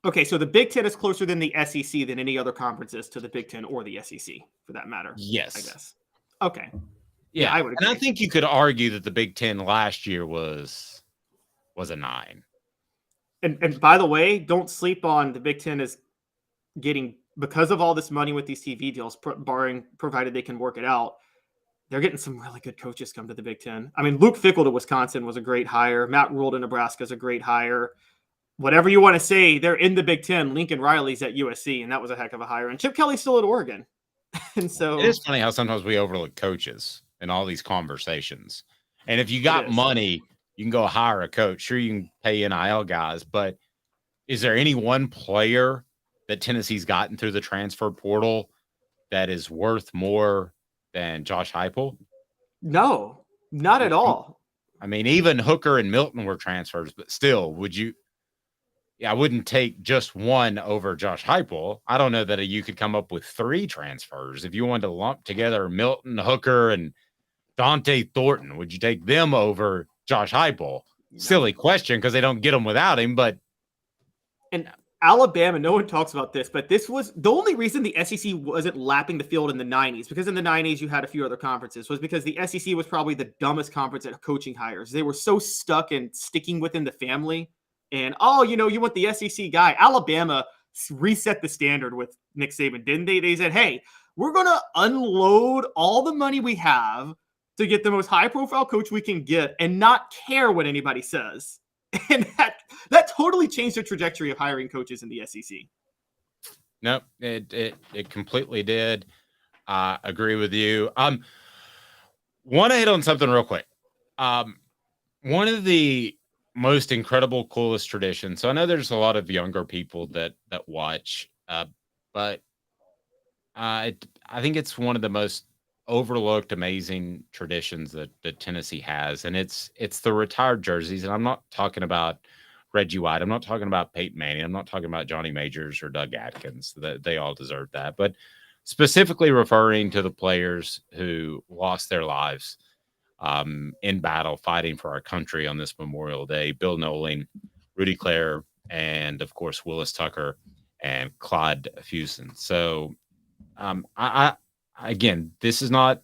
Okay, so the Big Ten is closer than the SEC than any other conferences to the Big Ten or the SEC, for that matter. Yes. I guess. Okay. Yeah, I would agree. And I think you could argue that the Big Ten last year was a 9. And by the way, don't sleep on the Big Ten is getting, because of all this money with these TV deals, provided they can work it out, they're getting some really good coaches come to the Big Ten. I mean, Luke Fickell to Wisconsin was a great hire. Matt Rule to Nebraska is a great hire. Whatever you want to say, they're in the Big Ten. Lincoln Riley's at USC, and that was a heck of a hire. And Chip Kelly's still at Oregon. And so it is funny how sometimes we overlook coaches in all these conversations. And if you got money, you can go hire a coach. Sure, you can pay NIL guys, but is there any one player that Tennessee's gotten through the transfer portal that is worth more than Josh Heupel? No, not at all. I mean, even Hooker and Milton were transfers, but still, would you? Yeah, I wouldn't take just one over Josh Heupel. I don't know that you could come up with 3 transfers. If you wanted to lump together Milton, Hooker, and Dante Thornton, would you take them over Josh Heupel? No. Silly question because they don't get them without him, but. And Alabama, no one talks about this, but this was the only reason the SEC wasn't lapping the field in the 90s, because in the 90s you had a few other conferences, was because the SEC was probably the dumbest conference at coaching hires. They were so stuck in sticking within the family. And, you want the SEC guy. Alabama reset the standard with Nick Saban, didn't they? They said, hey, we're going to unload all the money we have to get the most high-profile coach we can get and not care what anybody says. And that totally changed the trajectory of hiring coaches in the SEC. No, it completely did. I agree with you. Want to hit on something real quick. One of the most incredible, coolest traditions. So I know there's a lot of younger people that watch, but I think it's one of the most overlooked, amazing traditions that Tennessee has, and it's the retired jerseys. And I'm not talking about Reggie White. I'm not talking about Peyton Manning. I'm not talking about Johnny Majors or Doug Atkins. They all deserve that, but specifically referring to the players who lost their lives. in battle, fighting for our country on this Memorial Day. Bill Nolan, Rudy Clare, and of course Willis Tucker and Clyde Fuson. So, again, this is not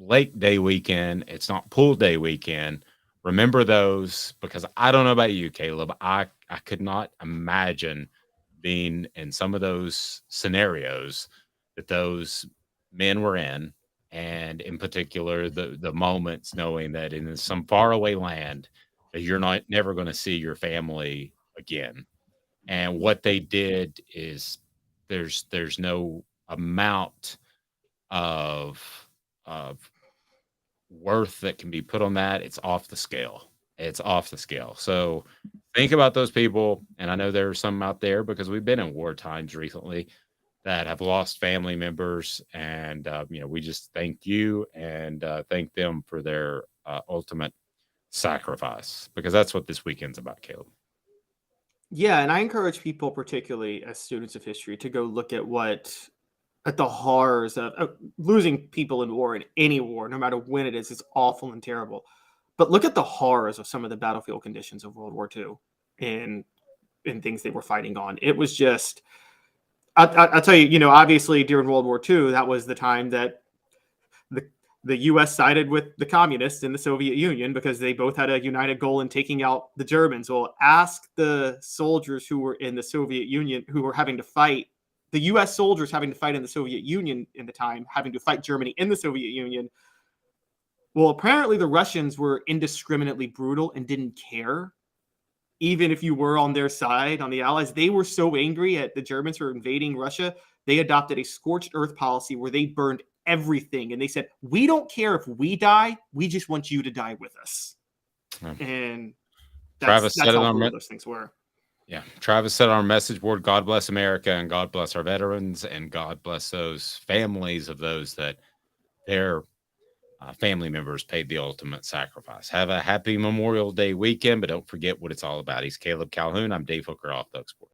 Lake Day weekend. It's not Pool Day weekend. Remember those, because I don't know about you, Caleb. I could not imagine being in some of those scenarios that those men were in, and in particular the moments knowing that in some faraway land that you're not never going to see your family again. And what they did is there's no amount of worth that can be put on that. It's off the scale. It's off the scale. So think about those people. And I know there are some out there, because we've been in war times recently, that have lost family members. And, we just thank you and thank them for their ultimate sacrifice, because that's what this weekend's about, Caleb. Yeah, and I encourage people, particularly as students of history, to go look at the horrors of losing people in war, in any war, no matter when it is. It's awful and terrible. But look at the horrors of some of the battlefield conditions of World War II and things they were fighting on. It was just, I'll tell you, obviously during World War II, that was the time that the U.S. sided with the communists in the Soviet Union, because they both had a united goal in taking out the Germans. Well, ask the soldiers who were in the Soviet Union, who were having to fight, the U.S. soldiers having to fight in the Soviet Union in the time, having to fight Germany in the Soviet Union. Well, apparently the Russians were indiscriminately brutal and didn't care. Even if you were on their side, on the Allies, they were so angry at the Germans for invading Russia, they adopted a scorched earth policy where they burned everything. And they said, we don't care if we die. We just want you to die with us. And that's how brutal those things were. Yeah. Travis said on our message board, God bless America, and God bless our veterans, and God bless those families of those that their family members paid the ultimate sacrifice. Have a happy Memorial Day weekend, but don't forget what it's all about. He's Caleb Calhoun. I'm Dave Hooker, off the Sports.